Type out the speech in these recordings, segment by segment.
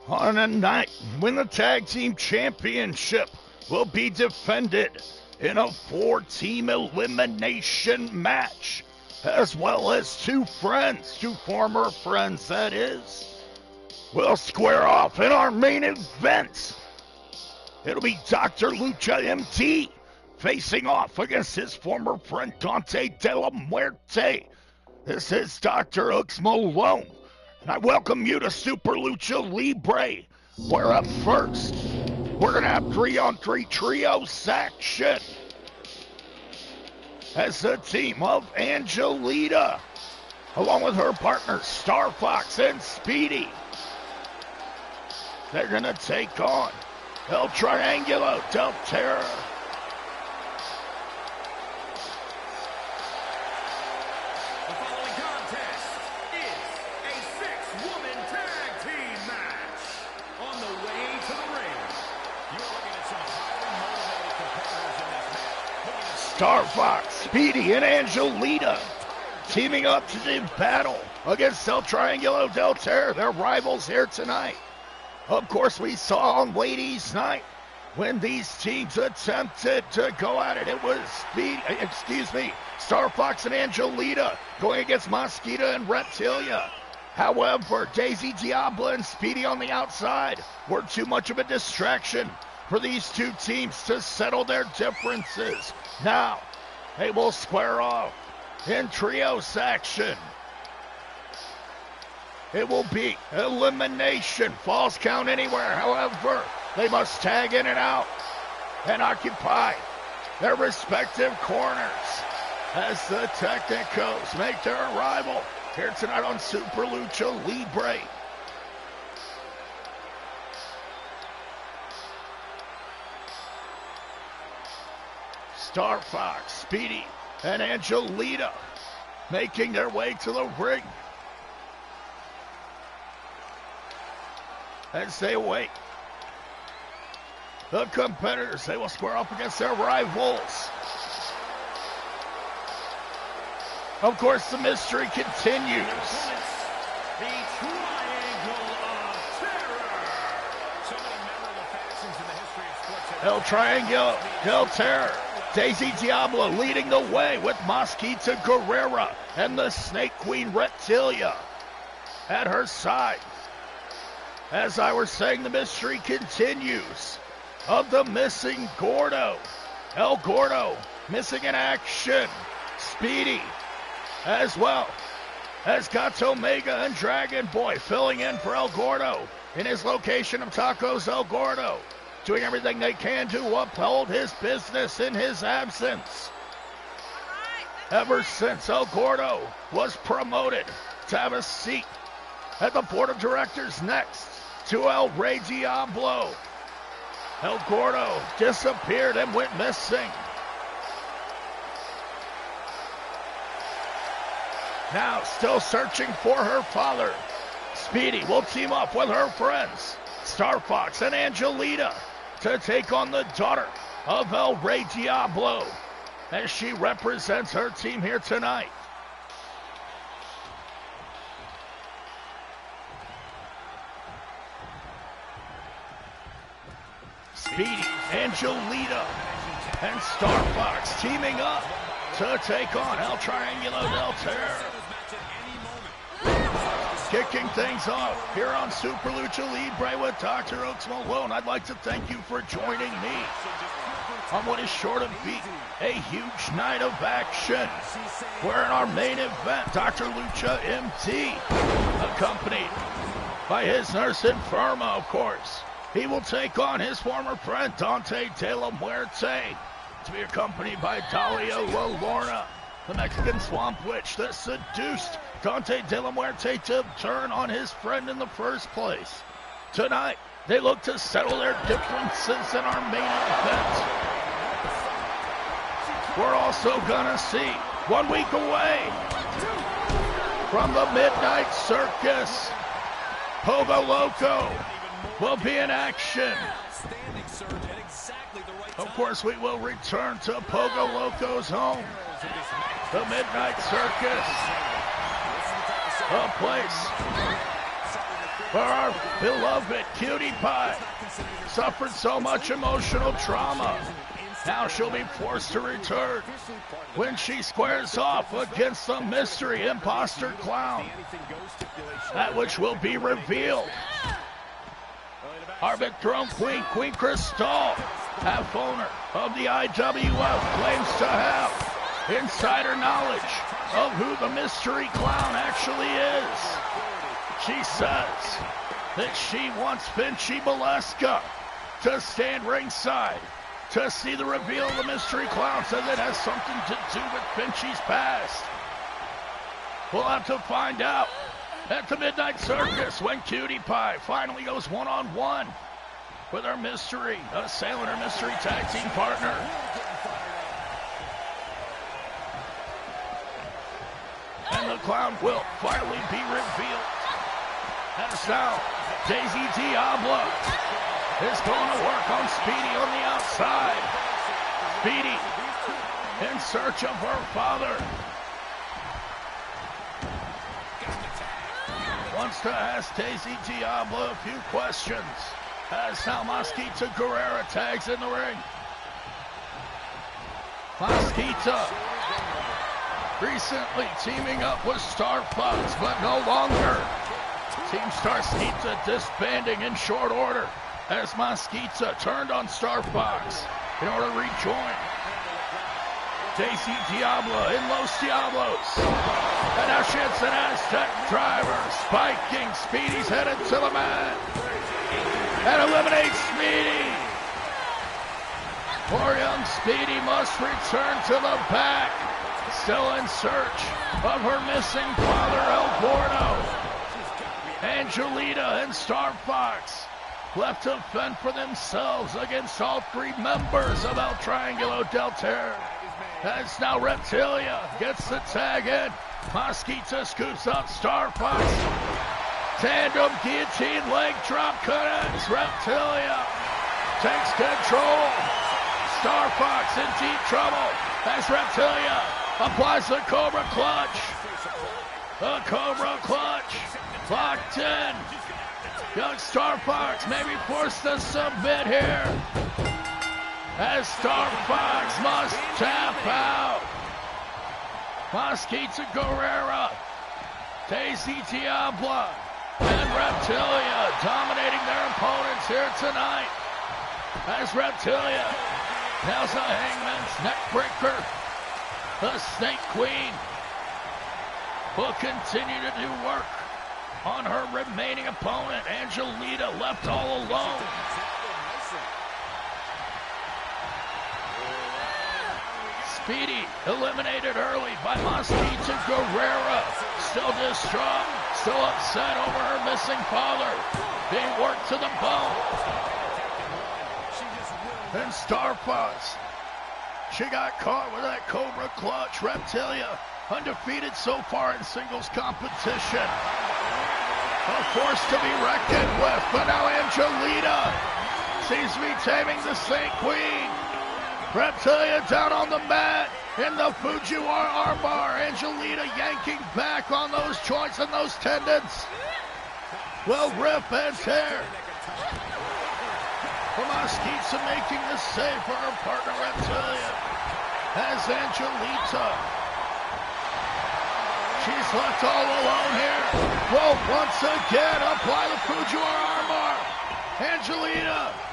on a night when the tag team championship will be defended in a 4-team elimination match, as well as two former friends that is, will square off in our main event. It'll be Dr. Lucha MT facing off against his former friend Daunte de la Muerte. This is DrHooksMalone, and I welcome you to Super Lucha Libre, where up first, we're going to have 3-on-3 trios action as the team of Angelita, along with her partners Star Fox and Speedy, they're going to take on El Triangulo del Terror. The following contest is a 6-woman tag team match. On the way to the ring, you're looking at some highly motivated competitors in this match. Star Fox, Speedy, and Angelita teaming up to do battle against El Triangulo del Terror, their rivals here tonight. Of course, we saw on Ladies' Night when these teams attempted to go at it. It was Star Fox and Angelita going against Mosquito and Reptilia. However, Daisy Diablo and Speedy on the outside were too much of a distraction for these two teams to settle their differences. Now, they will square off in trios action. It will be elimination, falls count anywhere. However, they must tag in and out and occupy their respective corners as the Technicos make their arrival here tonight on Super Lucha Libre. Star Fox, Speedy, and Angelita making their way to the ring as they await the competitors. They will square up against their rivals. Of course, the mystery continues. The Triangle of Terror. So many memorable factions in the history of sports. El Triangulo del Terror. Daisy Diablo leading the way with Mosquita Guerrera and the Snake Queen Reptilia at her side. As I was saying, the mystery continues of the missing Gordo. El Gordo missing in action. Speedy, as well as Gato Omega and Dragon Boy filling in for El Gordo in his location of Tacos El Gordo, doing everything they can to uphold his business in his absence. Ever since El Gordo was promoted to have a seat at the board of directors next to El Rey Diablo, El Gordo disappeared and went missing. Now still searching for her father, Speedy will team up with her friends, Star Fox and Angelita, to take on the daughter of El Rey Diablo as she represents her team here tonight. Speedy, Angelita, and Star Fox teaming up to take on El Triangulo del Terror. Kicking things off here on Super Lucha Libre with DrHooksMalone. I'd like to thank you for joining me on what is sure to be a huge night of action. We're in our main event, Dr. Lucha MT, accompanied by his nurse Inferma, of course. He will take on his former friend, Daunte de la Muerte, to be accompanied by Dalia La Lorna, the Mexican Swamp Witch that seduced Daunte de la Muerte to turn on his friend in the first place. Tonight, they look to settle their differences in our main event. We're also gonna see, 1 week away from the Midnight Circus, Pogo Loco will be in action. Of course, we will return to Pogo Loco's home, the Midnight Circus, a place for our beloved Cutie Pie. Suffered so much emotional trauma. Now she'll be forced to return when she squares off against the mystery imposter clown. That which will be revealed. Our throne queen, Queen Crystal, half owner of the IWF, claims to have insider knowledge of who the mystery clown actually is. She says that she wants Vinci Molesca to stand ringside to see the reveal of the mystery clown, says it has something to do with Vinci's past. We'll have to find out at the Midnight Circus when Cutie Pie finally goes one-on-one with her mystery assailant, her mystery tag team partner. And the clown will finally be revealed. As now, Daisy Diablo is going to work on Speedy on the outside. Speedy in search of her father. Wants to ask Daisy Diablo a few questions as now Mosquita Guerrera tags in the ring. Mosquita recently teaming up with Star Fox, but no longer. Team Starskita disbanding in short order as Mosquita turned on Star Fox in order to rejoin Daisy Diablo in Los Diablos. And now she hits an Aztec driver, spiking. Speedy's headed to the mat and eliminates Speedy. Poor young Speedy must return to the back, still in search of her missing father, El Gordo. Angelita and Star Fox left to fend for themselves against all three members of El Triangulo del Terror. As now Reptilia gets the tag in. Mosquita scoops up Star Fox. Tandem guillotine leg drop connects. Reptilia takes control. Star Fox in deep trouble as Reptilia applies the Cobra Clutch. The Cobra Clutch locked in. Young Star Fox may be forced to submit here as Star Fox must tap out. Mosquita Guerrera, Daisy Diablo, and Reptilia dominating their opponents here tonight as Reptilia nails a Hangman's neckbreaker. The Snake Queen will continue to do work on her remaining opponent, Angelita, left all alone. Speedy eliminated early by Mosquita Guerrera. Still distraught, still upset over her missing father, being worked to the bone. And Star Fox, she got caught with that Cobra Clutch. Reptilia, undefeated so far in singles competition. A force to be reckoned with, but now Angelita seems to be taming the Snake Queen. Reptilia down on the mat in the Fujiwara armbar. Angelita yanking back on those joints and those tendons. Will rip and tear. Mosquita making the save for her partner Reptilia. As Angelita, she's left all alone here. Will once again apply the Fujiwara armbar. Angelita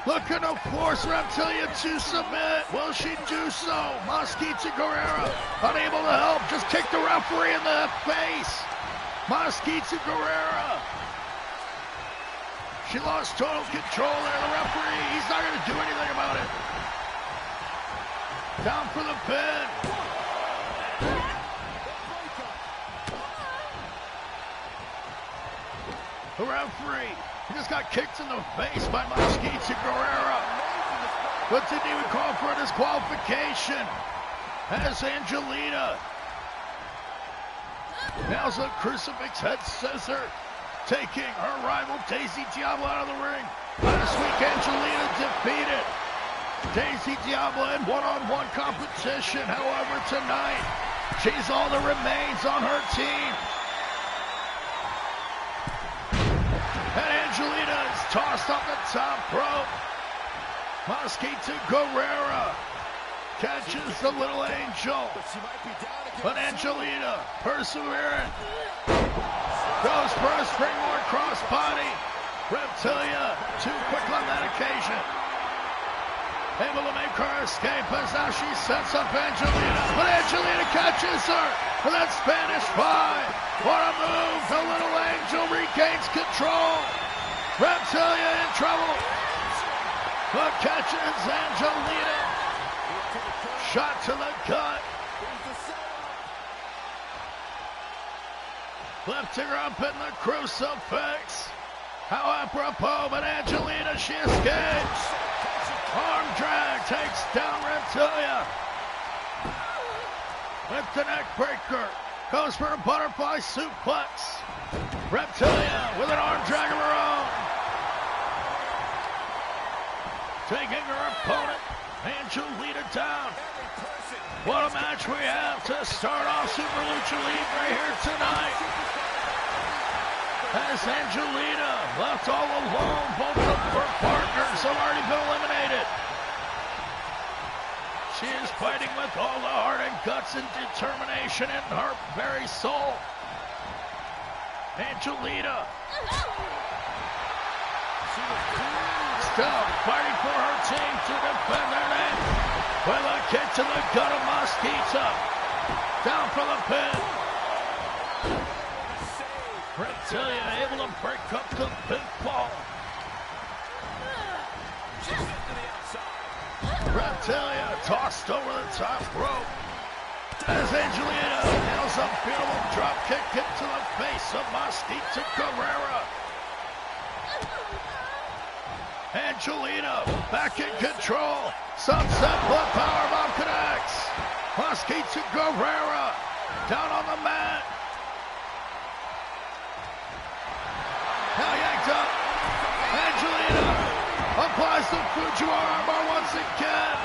looking to force Reptilia to submit. Will she do so? Mosquita Guerrera unable to help. Just kick the referee in the face. Mosquita Guerrera. She lost total control there. The referee, he's not going to do anything about it. Down for the pin. The referee, he just got kicked in the face by Mosquita Guerrera, but didn't even call for a disqualification. As Angelita nails a crucifix head scissor, taking her rival Daisy Diablo out of the ring. Last week, Angelita defeated Daisy Diablo in one-on-one competition. However, tonight, she's all that remains on her team. tossed up the top rope. Mosquito Guerrera catches the little angel. But Angelina, persevering, goes for a springboard crossbody. Reptilia, too quick on that occasion. Able to make her escape as now she sets up Angelina. But Angelina catches her for that Spanish fly. What a move. The little angel regains control. Reptilia in trouble. But catches Angelina. Shot to the gut. Lifting her up in the crucifix. How apropos, but Angelina, she escapes. Arm drag takes down Reptilia. With the neck breaker. Goes for a butterfly suplex. Reptilia with an arm drag of her own. Taking her opponent, Angelina, down. What a match we have to start off Super Lucha Libre here tonight. As Angelina left all alone, both of her partners have already been eliminated. She is fighting with all the heart and guts and determination in her very soul. Angelina. Still fighting for her team to defend their name. With a kick to the gut of Mosquito. Down for the pin. Reptilia able to break up the pinfall. Reptilia tossed over the top rope. As Angelina nails a beautiful drop kick into the face of Mosquito Guerrera. Angelina back in control. Sunset Blood Powerbomb connects. Mosquito Guerrera down on the mat. Now yanked up. Angelina applies the Fujiwara armbar once again.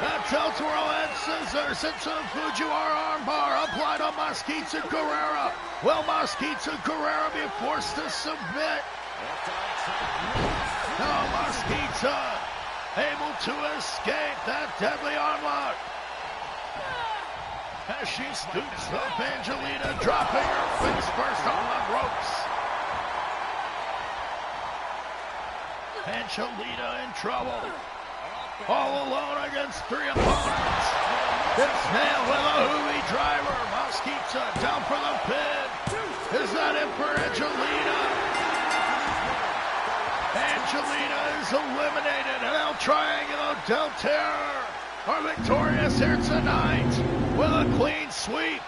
That Del-Toro head scissors into the Fujiwara armbar applied on Mosquito Guerrera. Will Mosquito Guerrera be forced to submit? No, Mosquito able to escape that deadly onlock. As she scoops up Angelina, dropping her face first on the ropes. Angelina in trouble. All alone against three opponents. It's nailed with a Hoovy driver. Mosquito down for the pin. Is that it for Angelina? Angelina is eliminated. And El Triangulo del Terror are victorious here tonight with a clean sweep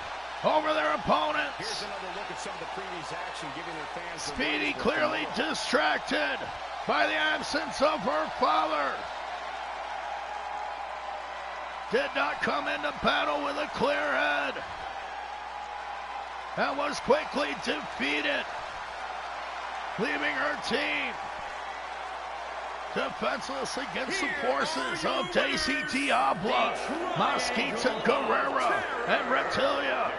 over their opponents. Here's another look at some of the previous action, giving their fans Speedy clearly distracted by the absence of her father. Did not come into battle with a clear head. And was quickly defeated, leaving her team defenseless against the forces of Daisy Diablo, Mosquito Guerrera, and Reptilia.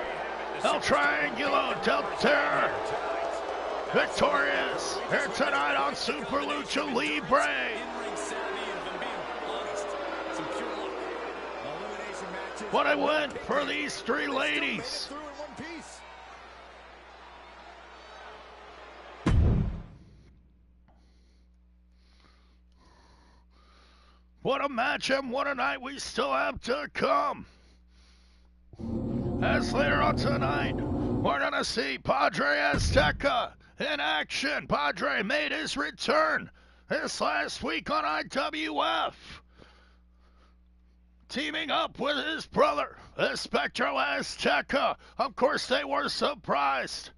El Triangulo del Terror victorious here tonight on Super Lucha Libre. What a win for these three ladies. What a match and what a night we still have to come. As later on tonight, we're going to see Padre Azteca in action. Padre made his return this last week on IWF, teaming up with his brother, Espectro Azteca. Of course, they were surprised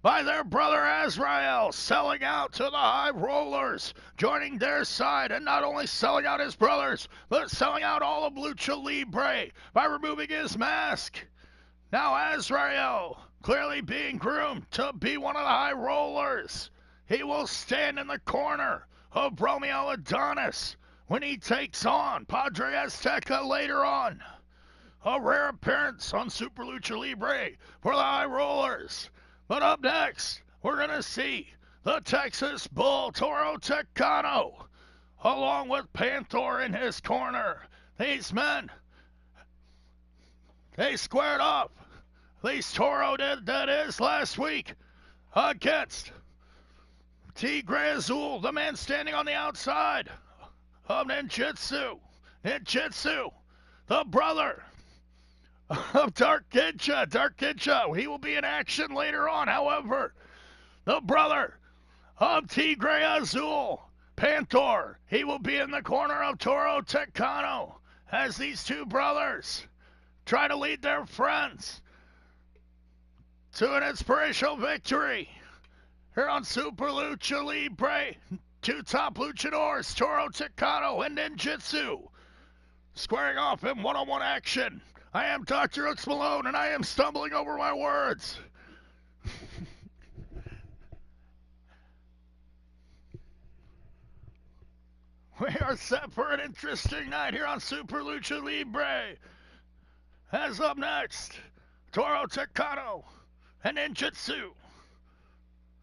by their brother Azrael selling out to the High Rollers, joining their side, and not only selling out his brothers, but selling out all of Lucha Libre by removing his mask. Now Azrael, clearly being groomed to be one of the High Rollers. He will stand in the corner of Romeo Adonis when he takes on Padre Azteca later on. A rare appearance on Super Lucha Libre for the High Rollers. But up next, we're going to see the Texas Bull, Toro Tecano, along with Panther in his corner. These men, they squared off. At least Toro did, that is, last week against Tigre Azul, the man standing on the outside of Ninjutsu. Ninjutsu, the brother of Dark Ninja. Dark Ninja, he will be in action later on. However, the brother of Tigre Azul, Panther, he will be in the corner of Toro Tecano as these two brothers try to lead their friends to an inspirational victory here on Super Lucha Libre. Two top luchadors, Toro Tecano and Ninjutsu, squaring off in one-on-one action. I am DrHooksMalone, and I am stumbling over my words. We are set for an interesting night here on Super Lucha Libre. As up next, Toro Tecano and Ninjutsu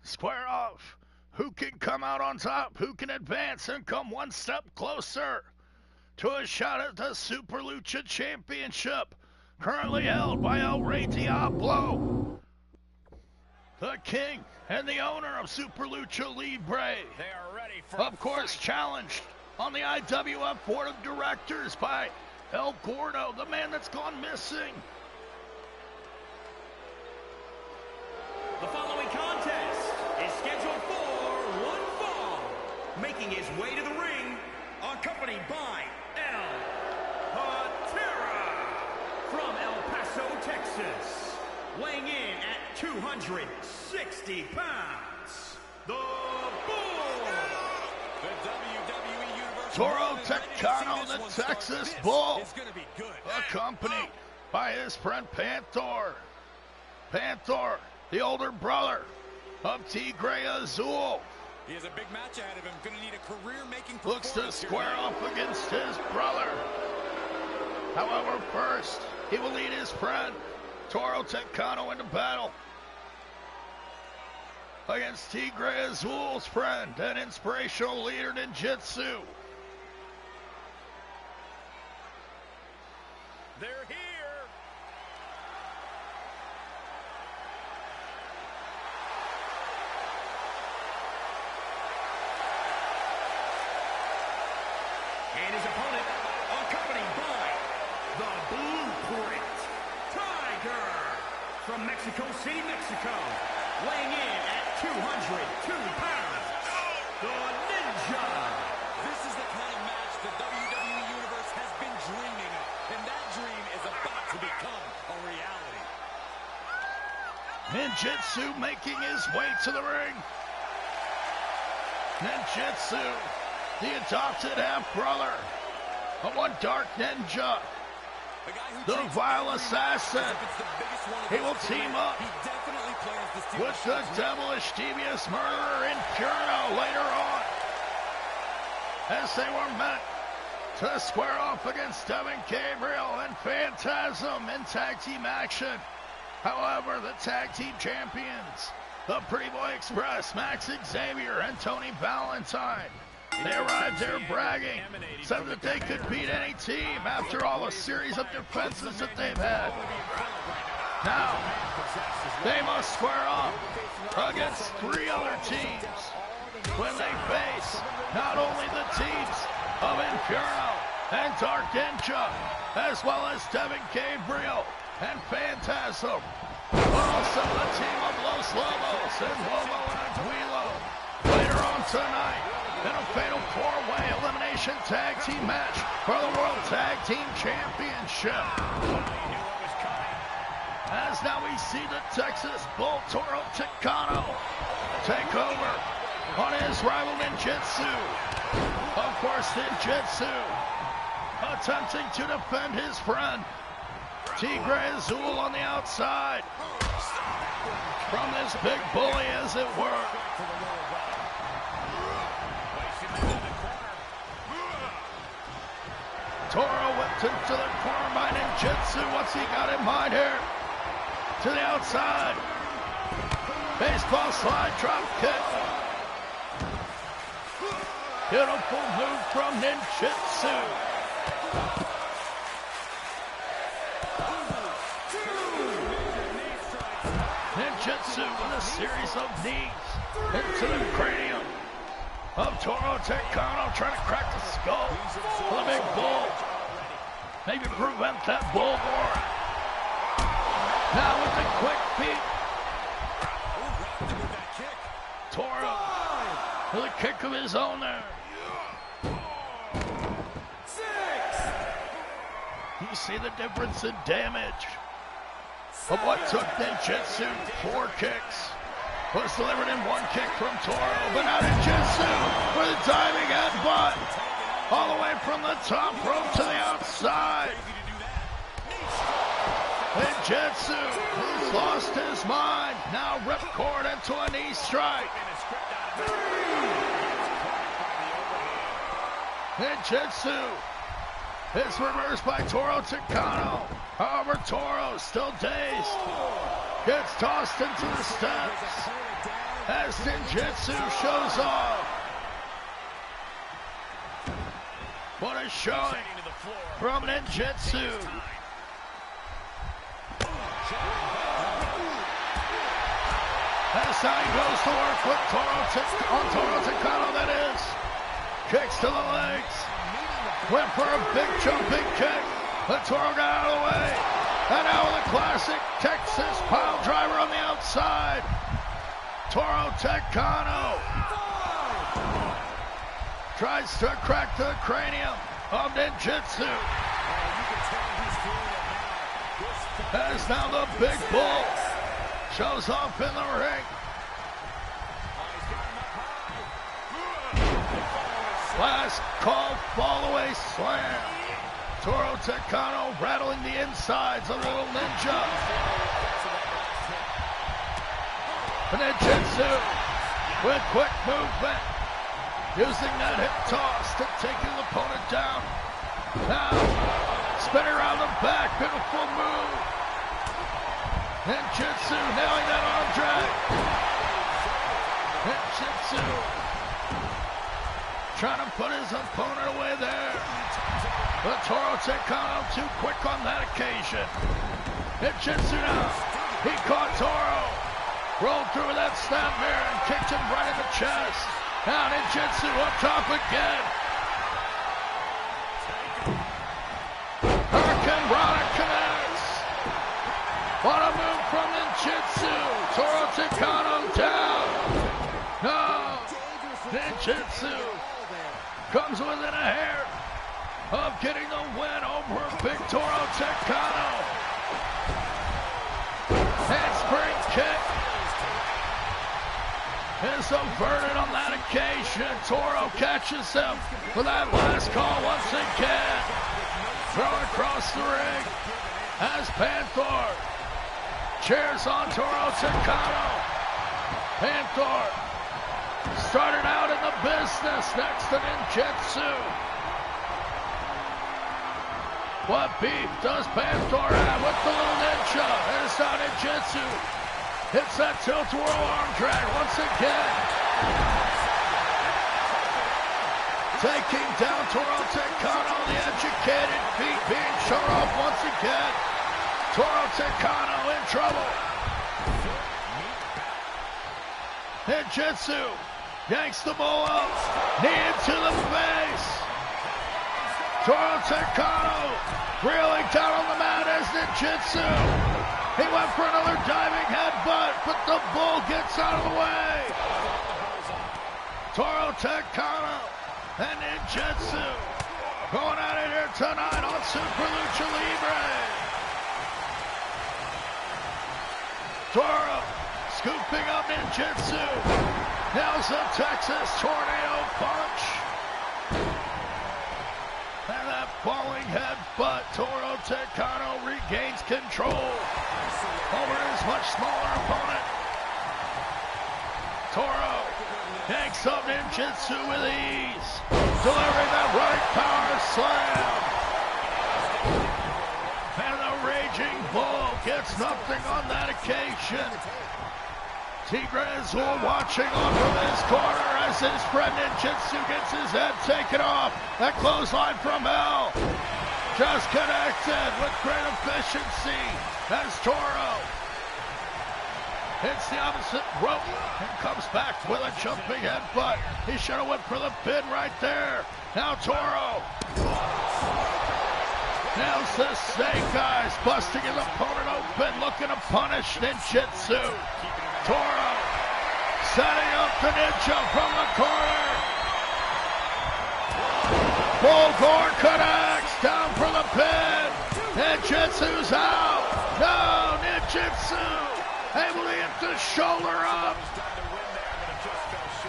square off. Who can come out on top? Who can advance and come one step closer to a shot at the Super Lucha Championship, currently held by El Rey Diablo, the king and the owner of Super Lucha Libre. They are ready for of course, challenged on the IWF Board of Directors by El Gordo, the man that's gone missing. The following contest is scheduled for one fall. Making his way to the ring, accompanied by El Patera from El Paso, Texas. Weighing in at 260 pounds, the Bull. The WWE Universal Toro Tecano, the Texas Bull, is going to be good. Accompanied by his friend Panther. Panther, the older brother of Tigre Azul, He has a big match ahead of him. Going to need a career-making looks to performance square here. off against his brother. However, first, he will lead his friend, Toro Tecano, into battle against Tigre Azul's friend and inspirational leader, Ninjutsu. They're here. And his opponent, accompanied by the Blueprint Tiger from Mexico City, Mexico, weighing in at 202 pounds, the Ninja. This is the kind of match the WWE Universe has been dreaming of, and that dream is about to become a reality. Ninjutsu making his way to the ring. Ninjutsu, the adopted half-brother of one Dark Ninja, the vile assassin. He will team up with the devilish, devious murderer Inferno later on, as they were meant to square off against Devin Gabriel and Phantasm in tag team action. However, the tag team champions, the Pretty Boy Express, Max Xavier and Tony Valentine, they arrived there bragging, said that they could beat any team after all the series of defenses that they've had. Now, they must square off against three other teams when they face not only the teams of Inferno and Dark Ninja, as well as Devin Gabriel and Phantasm, but also the team of Los Lobos and Lobo and Aguilo. Later on tonight, in a fatal four-way elimination tag team match for the World Tag Team Championship. As now we see the Texas Bull, Toro Tecano, take over on his rival Ninjutsu. Of course, Ninjutsu attempting to defend his friend Tigre Azul on the outside from this big bully, as it were. Toro whipped into the corner by Ninjutsu. What's he got in mind here? To the outside. Baseball slide drop kick. Beautiful move from ninjutsu. Ninjutsu with a series of knees into the cranium of Toro Takano, trying to crack the skull of the big bull. Maybe prevent that bull war. Now with the quick feet. Toro with a kick of his own there. You see the difference in damage of what took ninjutsu. 4 kicks was delivered in 1 kick from Toro, but now ninjutsu with a diving headbutt all the way from the top rope to the outside. Ninjutsu has lost his mind. Now ripcord into a knee strike. Ninjutsu is reversed by Toro Takano. However, Toro, still dazed, gets tossed into the steps as ninjutsu shows off. What a showing from ninjutsu. As now he goes to work with Toro Takano, that is. Kicks to the legs. Went for a big jumping kick, but Toro got out of the way. And now with a classic Texas pile driver on the outside. Toro Takano tries to crack the cranium of ninjutsu. As now the big bull shows off in the ring. Last call fall-away slam. Toro Takano rattling the insides of Little Ninja. Ninjutsu with quick movement, using that hip toss to take his opponent down. Now, spinning around the back, beautiful move. Ninjutsu nailing that arm drag. Ninjutsu trying to put his opponent away there. But Toro Takano too quick on that occasion. Ninjutsu now. He caught Toro. Rolled through that snap mirror and kicked him right in the chest. Now Ninjutsu up top again. Hurricane Rana connects. What a move from Ninjutsu. Toro Takano down. No. Ninjutsu comes within a hair of getting the win over Big Toro Takano. Handspring kick is averted on that occasion. Toro catches him with that last call once again. Thrown across the ring as Panther cheers on Toro Takano. Panther started out in the business next to ninjutsu. What beef does Panther have with the Little Ninja? And it's not ninjutsu. Hits that tilt-a-whirl arm drag once again. Taking down Toro Takano, the educated feet being shown off once again. Toro Takano in trouble. Ninjutsu yanks the bull up, knee into the face. Toro Takano reeling down on the mat as ninjutsu. He went for another diving headbutt, but the bull gets out of the way. Toro Takano and ninjutsu going at it here tonight on SuperLucha2K-ep23. Toro scooping up ninjutsu. Nails a Texas tornado punch. And that falling headbutt, Toro Takano regains control over his much smaller opponent. Toro yanks up ninjutsu with ease, delivering that right power slam. And the Raging Bull gets nothing on that occasion. Tigres watching on from his corner as his friend Ninjutsu gets his head taken off. That clothesline from hell just connected with great efficiency as Toro hits the opposite rope and comes back with a jumping headbutt. He should have went for the pin right there. Now Toro nails the snake eyes, busting his opponent open, looking to punish Ninjutsu. Toro setting up the Ninja from the corner. Bulgor connects, down for the pin. Ninjutsu's out. No, Ninjutsu able to get the shoulder up.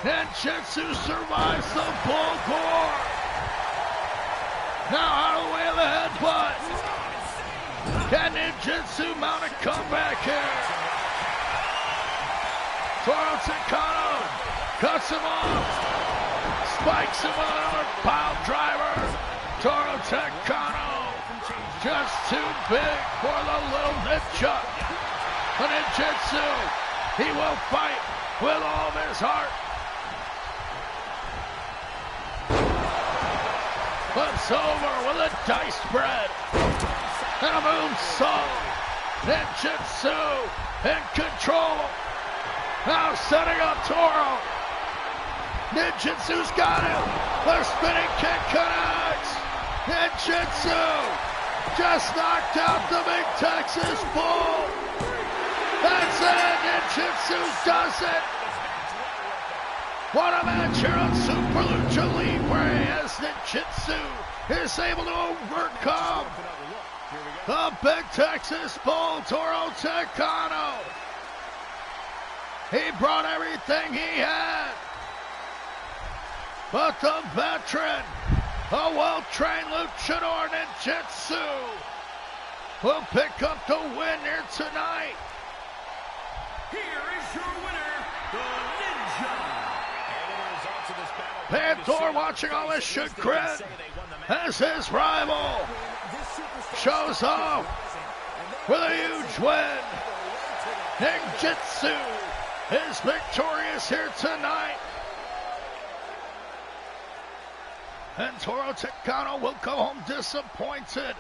Ninjutsu survives the Bulgor. Now out of the way of the headbutt. Can Ninjutsu mount a comeback here? Toro Takano cuts him off, spikes him with another pile driver. Toro Takano just too big for the little ninja. But Ninjutsu, he will fight with all of his heart. Flips over with a dice spread and a moonsault. Ninjutsu in control. Now setting up Toro. Ninjutsu's got him. The spinning kick connects. Ninjutsu just knocked out the big Texas Bull. That's it. Ninjutsu does it. What a match here on Super Lucha Libre as Ninjutsu is able to overcome the big Texas Bull, Toro Takano. He brought everything he had. But the veteran, a well-trained luchador Ninjutsu, will pick up the win here tonight. Here is your winner, the Ninja. Panthor watching all this chagrin as his rival shows off with a huge win. Ninjutsu is victorious here tonight. And Toro Takano will go home disappointed.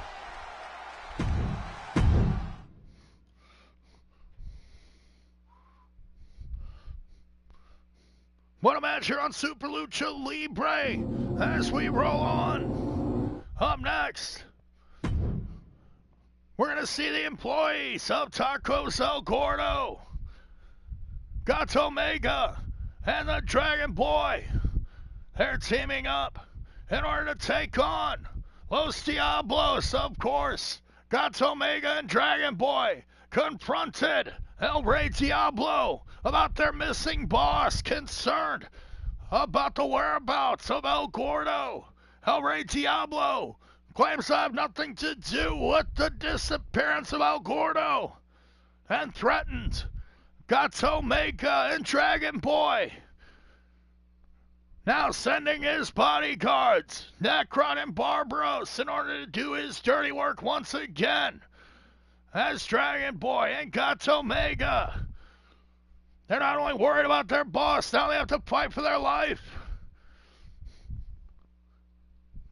What a match here on Super Lucha Libre as we roll on. Up next, we're going to see the employees of Tacos El Gordo, Gato Mega, and the Dragon Boy. They're teaming up in order to take on Los Diablos, of course. Gato Mega and Dragon Boy confronted El Rey Diablo about their missing boss, concerned about the whereabouts of El Gordo. El Rey Diablo claims to have nothing to do with the disappearance of El Gordo and threatened Gato Mega and Dragon Boy. Now sending his bodyguards, Necron and Barbaros, in order to do his dirty work once again. As Dragon Boy and Gato Mega, they're not only worried about their boss, now they have to fight for their life.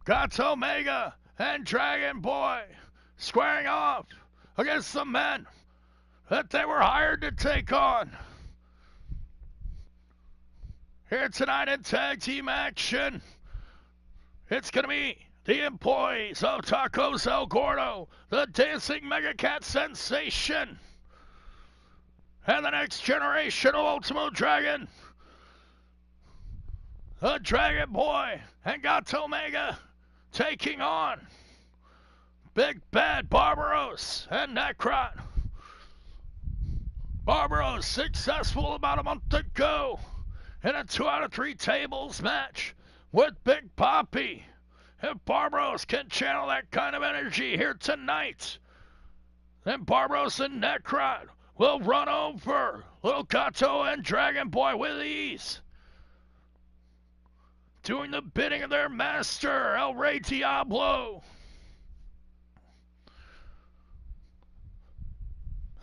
Gato Mega and Dragon Boy squaring off against the men that they were hired to take on. Here tonight in tag team action, it's going to be the employees of Tacos El Gordo, the Dancing Mega Cat Sensation, and the next generation of Ultimo Dragon, the Dragon Boy and Gato Mega, taking on Big Bad Barbaros and Necron. Barbaros successful about a month ago in a 2 out of 3 tables match with Big Papi. If Barbaros can channel that kind of energy here tonight, then Barbaros and Necron will run over Little Gato and Dragon Boy with ease, doing the bidding of their master, El Rey Diablo.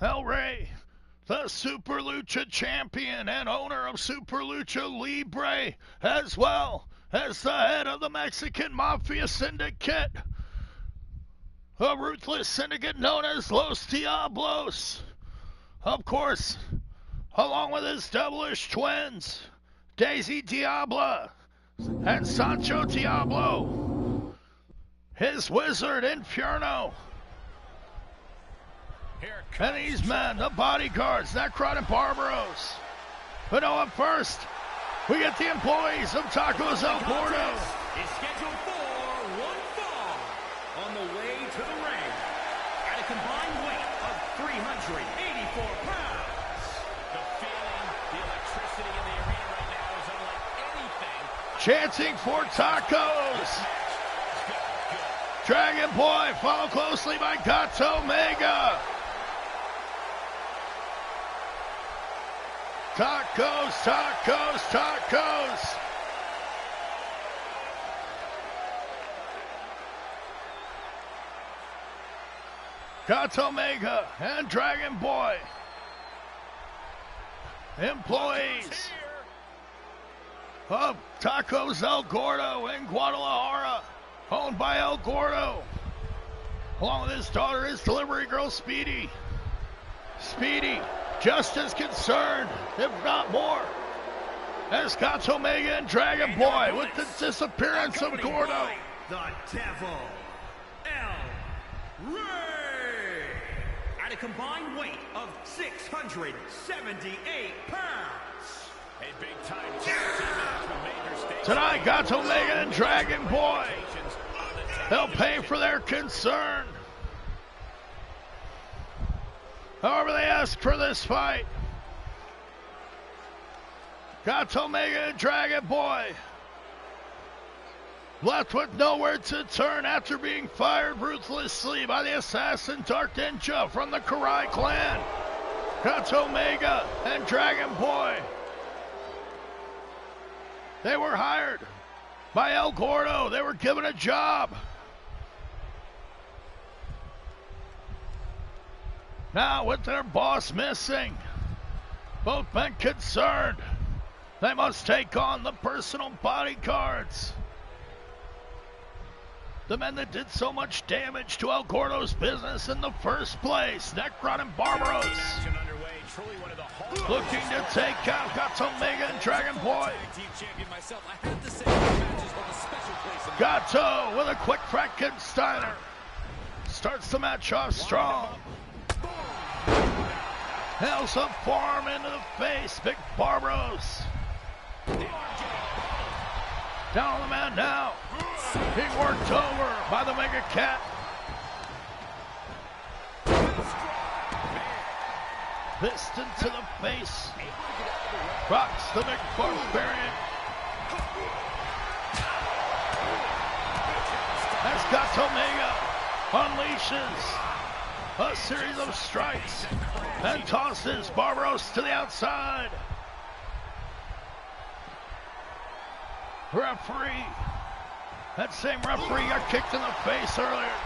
El Rey the Super Lucha champion and owner of Super Lucha Libre, as well as the head of the Mexican Mafia Syndicate, a ruthless syndicate known as Los Diablos. Of course, along with his devilish twins, Daisy Diablo and Sancho Diablo, his wizard Inferno. And these men, the bodyguards, Necron and Barbaros. But no, up first, we get the employees of Tacos El Gordo. Is scheduled for one fall on the way to the ring at a combined weight of 384 pounds. The feeling, the electricity in the arena right now is unlike anything. Chanting for Tacos. Dragon Boy, followed closely by Gato Mega. Tacos, tacos, tacos. Gato Mega and Dragon Boy. Employees of Tacos El Gordo in Guadalajara, owned by El Gordo. Along with his daughter, his delivery girl, Speedy. Speedy, just as concerned, if not more, as Gato Mega and Dragon Boy with the disappearance of Gordo. The Devil, El Rey, at a combined weight of 678 pounds. A big-time team match with major stakes. Tonight, Gato Mega and Dragon Boy, they'll pay for their concern. However, they ask for this fight. Gato Mega and Dragon Boy left with nowhere to turn after being fired ruthlessly by the assassin Dark Ninja from the Karai clan. Gato Mega and Dragon Boy, they were hired by El Gordo. They were given a job. Now, with their boss missing, both men concerned, they must take on the personal bodyguards. The men that did so much damage to El Gordo's business in the first place, Necron and Barbaros. Looking to take out Gato Mega and Dragon Boy. Gato with a quick Frankensteiner. Starts the match off strong. Nails a forearm into the face, big Barbaros. Down on the man now. Being worked over by the Mega Cat. Fist into the face. Rocks the big Barbarian. As Gato Mega unleashes a series of strikes and tosses Barbaros to the outside. Referee. That same referee got kicked in the face earlier.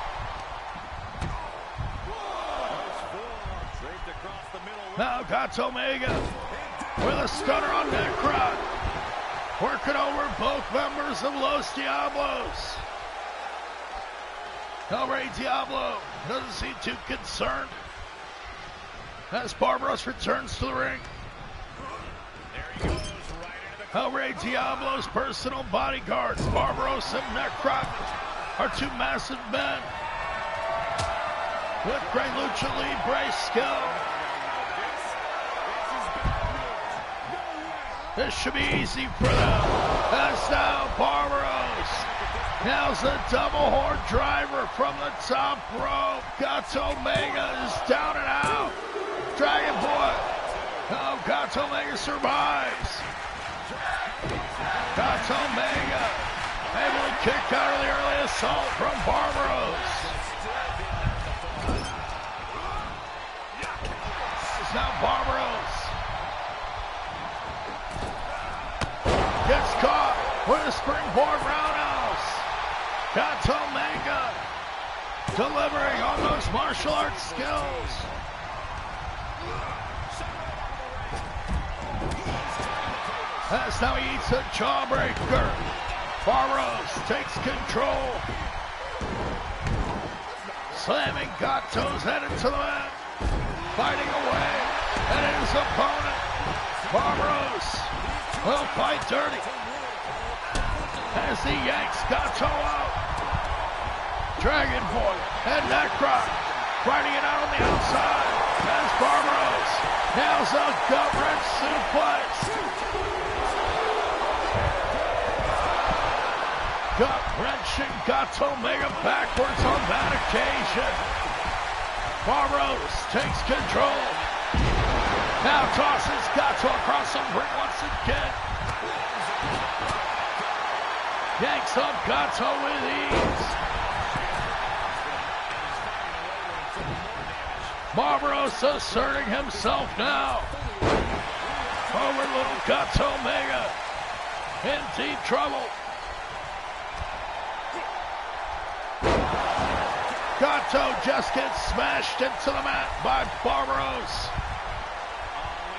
Now Gato Mega with a stunner on Necron. Working over both members of Los Diablos. El Rey Diablo doesn't seem too concerned as Barbaros returns to the ring. El Rey Diablo's personal bodyguards, Barbaros and Necron, are two massive men with great lucha libre skill. This should be easy for them. As now Barbaros nails a double horn driver from the top rope. Gato Mega is down and out. Dragon Boy. Oh, Gato Mega survives. Gato Mega able to kick out of the early assault from Barbaros. It's now Barbaros. Gets caught with a springboard roundhouse. Gato Mega delivering on those martial arts skills. As now he eats a jawbreaker. Barros takes control. Slamming Gato's head into the mat. Fighting away. And his opponent, Barros, will fight dirty. As he yanks Gato out. Dragon Boy and Necron fighting it out on the outside. As Barros nails a gut-wrench suplex. Gut-wrenching Gato Mega backwards on that occasion. Barros takes control. Now tosses Gato across the ring once again. Yanks up Gato with ease. Barbaros asserting himself now. Over little Gato Mega. In deep trouble. Gato just gets smashed into the mat by Barbaros.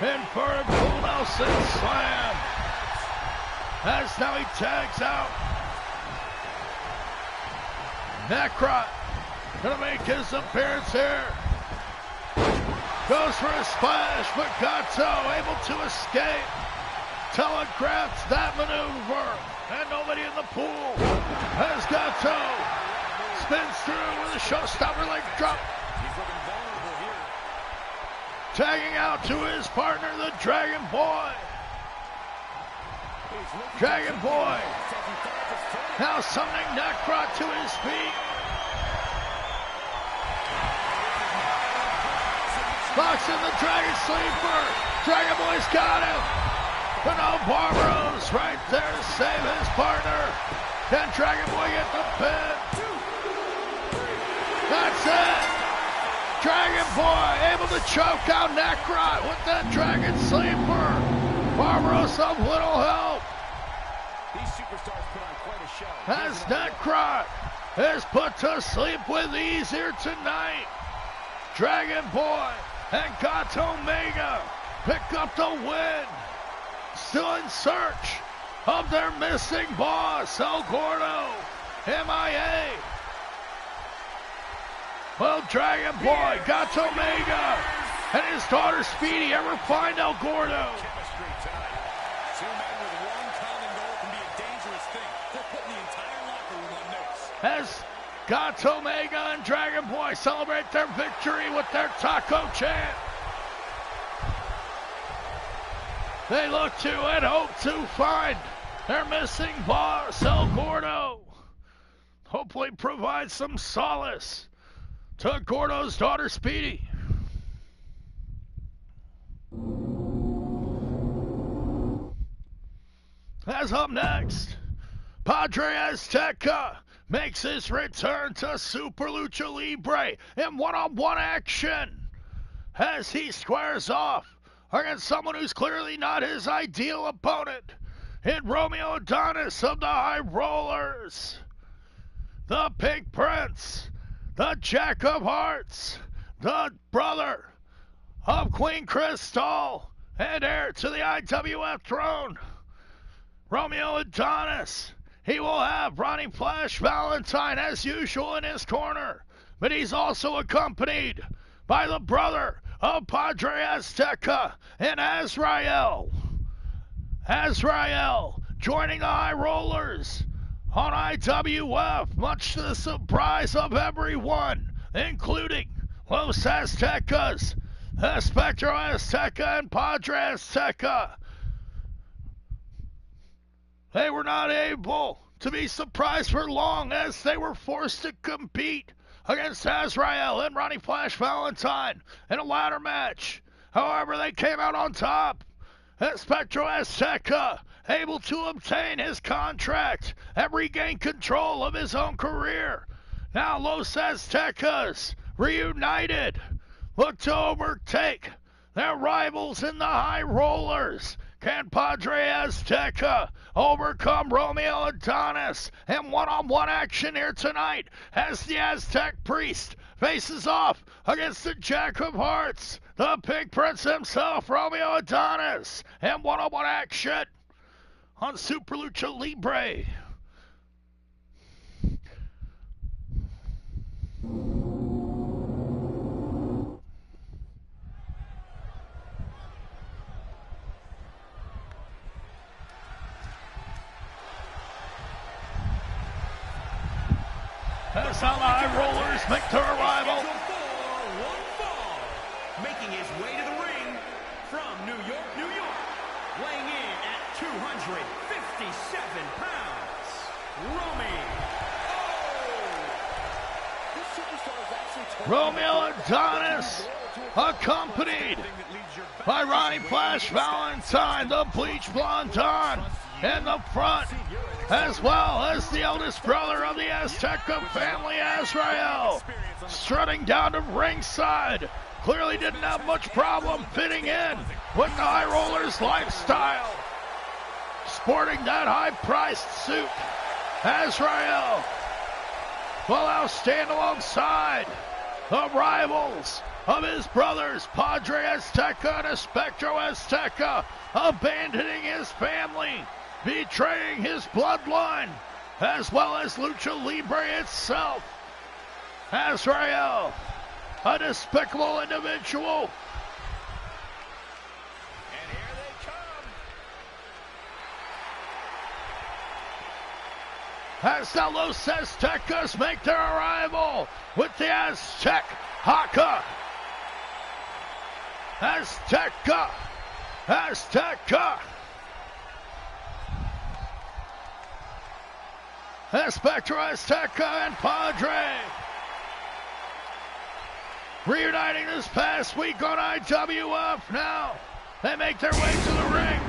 Inverted Bull Nelson slam. As now he tags out. Necron gonna make his appearance here. Goes for a splash, but Gato able to escape. Telegraphs that maneuver. And nobody in the pool. As Gato spins through with a showstopper leg drop. He's looking vulnerable here. Tagging out to his partner, the Dragon Boy. Dragon Boy now summoning Necron to his feet. Locks in the Dragon Sleeper. Dragon Boy's got him. But no, Barbaros right there to save his partner. Can Dragon Boy get the pin? That's it! Dragon Boy able to choke out Necron with that Dragon Sleeper. Barbaros of little help. These superstars put on quite a show. As Necron is put to sleep with ease here tonight. Dragon Boy and Gato Mega pick up the win. Still in search of their missing boss, El Gordo, MIA. Well, Dragon Boy, Gato Mega, and his daughter Speedy ever find El Gordo? Chemistry tonight. Two men with one common goal can be a dangerous thing. They're putting the entire locker room on notice. As Gato Mega and Dragon Boy celebrate their victory with their taco chant. They look to and hope to find their missing boss, El Gordo. Hopefully provide some solace to Gordo's daughter, Speedy. As up next, Padre Azteca makes his return to Super Lucha Libre in one-on-one action as he squares off against someone who's clearly not his ideal opponent in Romeo Adonis of the High Rollers, the Pink Prince, the Jack of Hearts, the brother of Queen Crystal, and heir to the IWF throne, Romeo Adonis. He will have Ronnie Flash Valentine as usual in his corner, but he's also accompanied by the brother of Padre Azteca and Azrael. Azrael joining the High Rollers on IWF, much to the surprise of everyone, including Los Aztecas, Espectro Azteca, and Padre Azteca. They were not able to be surprised for long as they were forced to compete against Azrael and Ronnie Flash Valentine in a ladder match. However, they came out on top. Espectro Azteca able to obtain his contract and regain control of his own career. Now Los Aztecas, reunited, look to overtake their rivals in the High Rollers. Can Padre Azteca overcome Romeo Adonis in one-on-one action here tonight as the Aztec Priest faces off against the Jack of Hearts, the Pink Prince himself, Romeo Adonis, in one-on-one action? on Super Lucha Libre. As now the High Rollers make their arrival. Making his way to the ring from New York, New York, weighing in at 257 pounds, Romeo Adonis, accompanied by Ronnie Flash Valentine, the Bleach Blonde Don, in the front, as well as the eldest brother of the Azteca family, Azrael, strutting down to ringside. Clearly didn't have much problem fitting in with the High Rollers lifestyle. Sporting that high-priced suit, Azrael will now stand alongside the rivals of his brothers, Padre Azteca and Espectro Azteca, abandoning his family, betraying his bloodline, as well as Lucha Libre itself. Azrael, a despicable individual. And here they come. As the Los Aztecas make their arrival with the Aztec Haka. Azteca. Espectro Azteca and Padre reuniting this past week on IWF. Now they make their way to the ring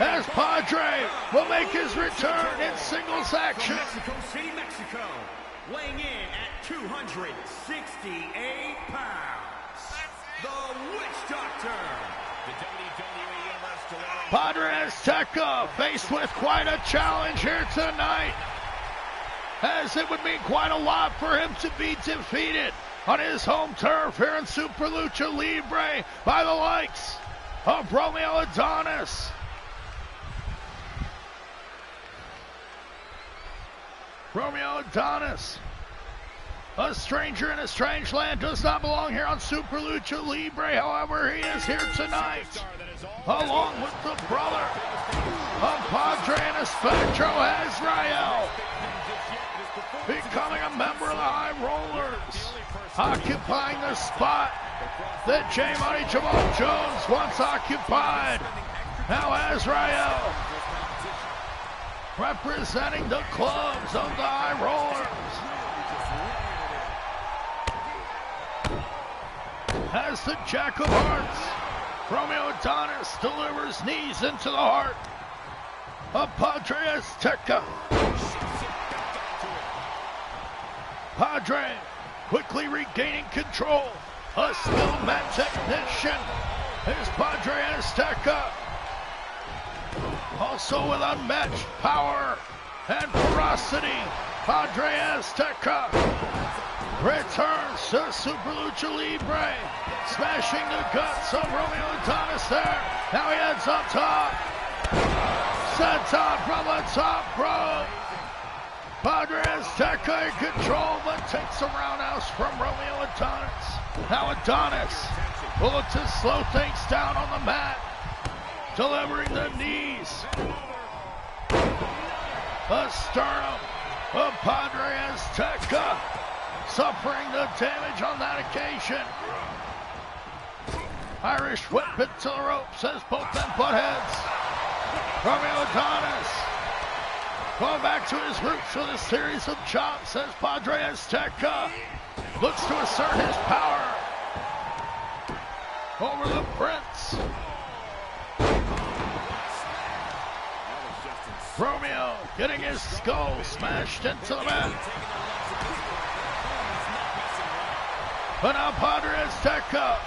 as Padre will make his return in singles action. Mexico City, Mexico, weighing in at 268 pounds, the Witch Doctor. The WWE Universe delivering. Padre Azteca faced with quite a challenge here tonight, as it would mean quite a lot for him to be defeated on his home turf here in Super Lucha Libre by the likes of Romeo Adonis. Romeo Adonis, a stranger in a strange land, does not belong here on Super Lucha Libre. However, he is here tonight, along with the brother of Padre and Espectro, Azrael, becoming a member of the High Rollers, occupying the spot that J. Money Jamal Jones once occupied. Now Azrael representing the clubs of the High Rollers. As the Jack of Hearts, Romeo Adonis delivers knees into the heart of Padre Azteca. Padre quickly regaining control. A skilled mat technician is Padre Azteca. Also with unmatched power and ferocity, Padre Azteca returns to Super Lucha Libre, smashing the guts of Romeo Adonis there. Now he heads up top. Sets on from the top rope. Padre Azteca in control, but takes a roundhouse from Romeo Adonis. Now Adonis will look to slow things down on the mat, delivering the knees. The sternum of Padre Azteca suffering the damage on that occasion. Irish whip it to the ropes as both men butt heads. Romeo Adonis going back to his roots with a series of chops as Padre Azteca looks to assert his power over the Prince. Romeo getting his skull smashed into the mat. But now Padre Azteca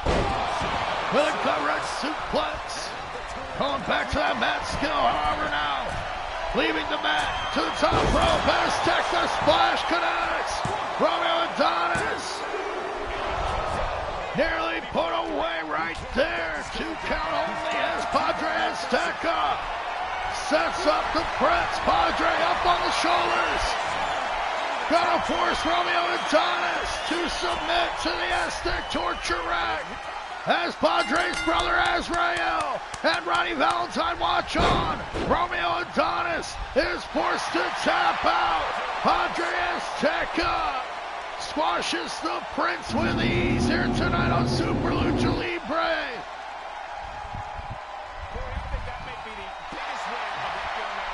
with a gut-wrench suplex. Going back to that mat skill, however now. Leaving the mat to the top rope. Azteca splash connects. Romeo Adonis nearly put away right there. 2 count only as Padre Azteca sets up the Prince. Padre up on the shoulders. Gonna force Romeo Adonis to submit to the Aztec torture rack. As Padre's brother Azrael and Ronnie Valentine watch on. Romeo Adonis is forced to tap out. Padre Azteca squashes the Prince with ease here tonight on Super Lucha Libre.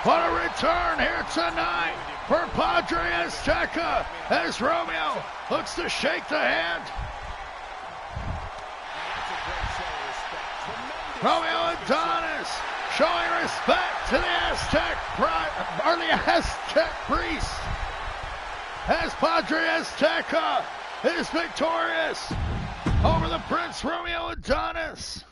What a return here tonight for Padre Azteca as Romeo looks to shake the hand. Romeo Adonis showing respect to the Aztec priest as Padre Azteca is victorious over the Prince Romeo Adonis.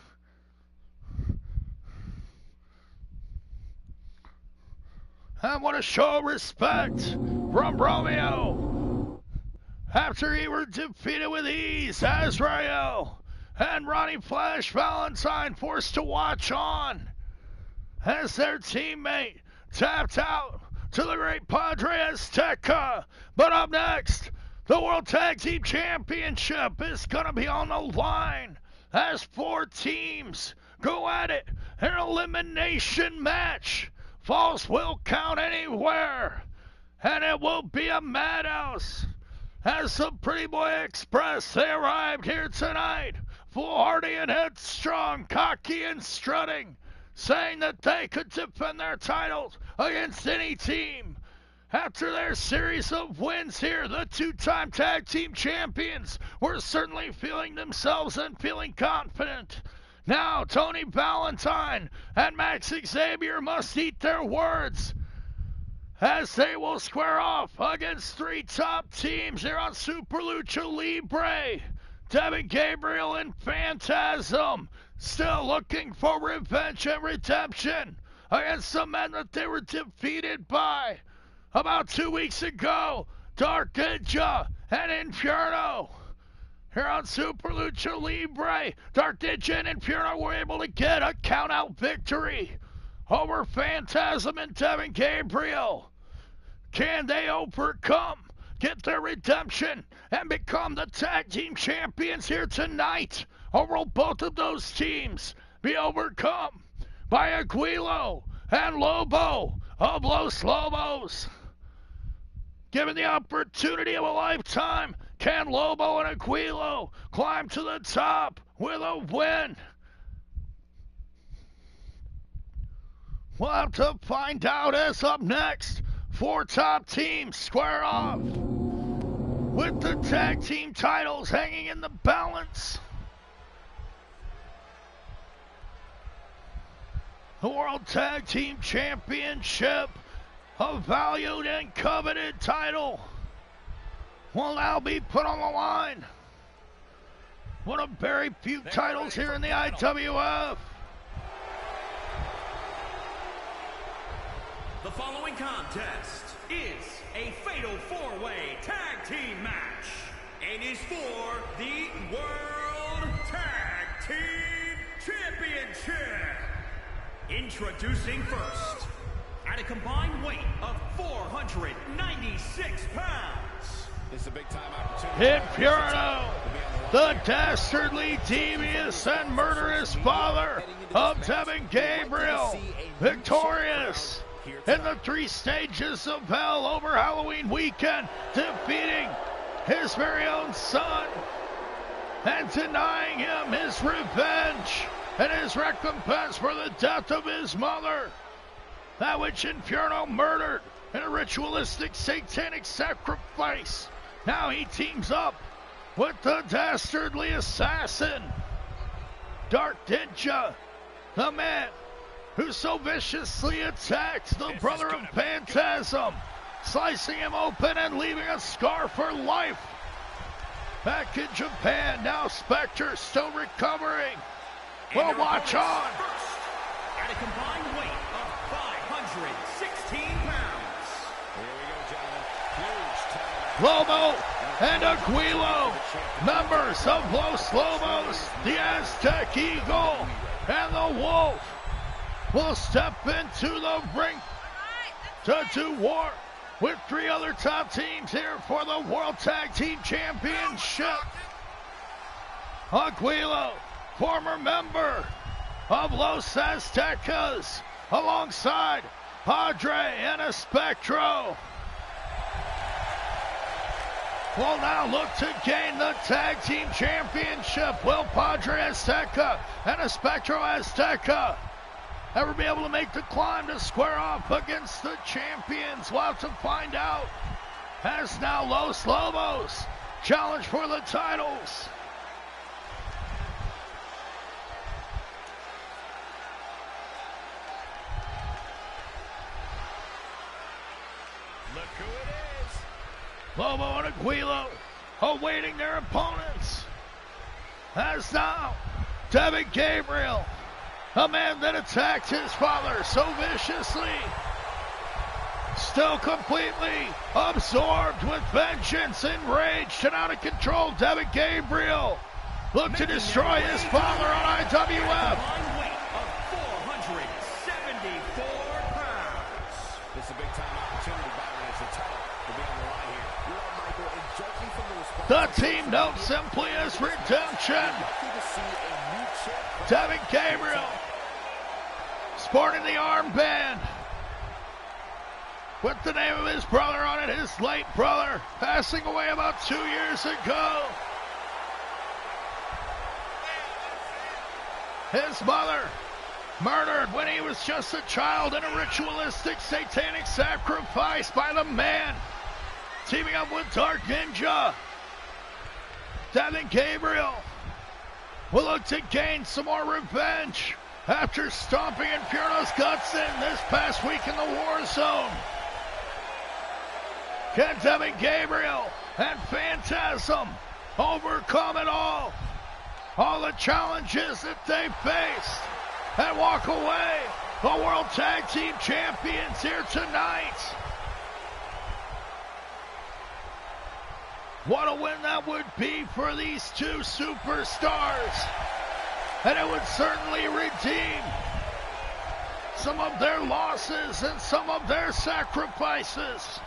And what a show of respect from Romeo after he were defeated with ease. Azrael and Ronnie Flash Valentine forced to watch on as their teammate tapped out to the great Padre Azteca. But up next, the World Tag Team Championship is going to be on the line as 4 teams go at it in an elimination match. Falls will count anywhere, and it will be a madhouse. As the Pretty Boy Express, they arrived here tonight, foolhardy and headstrong, cocky and strutting, saying that they could defend their titles against any team. After their series of wins here, the 2-time tag team champions were certainly feeling themselves and feeling confident. Now, Tony Valentine and Max Xavier must eat their words as they will square off against 3 top teams here on Super Lucha Libre. Devin Gabriel and Phantasm still looking for revenge and redemption against the men that they were defeated by about 2 weeks ago. Dark Ninja and Inferno. Here on Super Lucha Libre, Dark Ninja and Inferno were able to get a count-out victory over Phantasm and Devin Gabriel. Can they overcome, get their redemption, and become the tag team champions here tonight? Or will both of those teams be overcome by Aguilo and Lobo of Los Lobos? Given the opportunity of a lifetime, can Lobo and Aguilo climb to the top with a win? We'll have to find out as up next. 4 top teams square off with the tag team titles hanging in the balance. The World Tag Team Championship, a valued and coveted title, will now be put on the line. One of very few titles here in the IWF. The following contest is a fatal 4-way tag team match and is for the World Tag Team Championship. Introducing first, at a combined weight of 496 pounds. It's a big time opportunity. Inferno, the dastardly, devious, and murderous father of Devin Gabriel, victorious in the 3 stages of hell over Halloween weekend, defeating his very own son and denying him his revenge and his recompense for the death of his mother, that which Inferno murdered in a ritualistic satanic sacrifice. Now he teams up with the dastardly assassin, Dark Ninja, the man who so viciously attacked the brother of Phantasm, slicing him open and leaving a scar for life. Back in Japan, now Spectre still recovering. We'll watch on. First, at a combined weight of 516 pounds. Here we go, gentlemen. Huge title. Lobo and Aguilo, members of Los Lobos, the Aztec Eagle, and the Wolf, will step into the ring to do war with 3 other top teams here for the World Tag Team Championship. Aguilo, former member of Los Aztecas, alongside Padre and Espectro, will now look to gain the Tag Team Championship. Will Padre Azteca and Espectro Azteca ever be able to make the climb to square off against the champions? We'll have to find out, as now Los Lobos challenge for the titles. Look who it is. Lobo and Aguilo awaiting their opponents. As now, Devin Gabriel, a man that attacked his father so viciously, still completely absorbed with vengeance and rage and out of control. Devin Gabriel looked to destroy his father on IWF. This is a big time opportunity, Byron, as the title will be on the line here. You know, Michael, and judging from the response, the team known simply as Redemption. Devin Gabriel sporting the armband with the name of his brother on it, his late brother, passing away about 2 years ago. His mother murdered when he was just a child in a ritualistic satanic sacrifice by the man teaming up with Dark Ninja. Devin Gabriel will look to gain some more revenge after stomping Inferno's guts in this past week in the War Zone. Can Devin Gabriel and Phantasm overcome it all the challenges that they faced, and walk away the World Tag Team Champions here tonight? What a win that would be for these two superstars. And it would certainly redeem some of their losses and some of their sacrifices.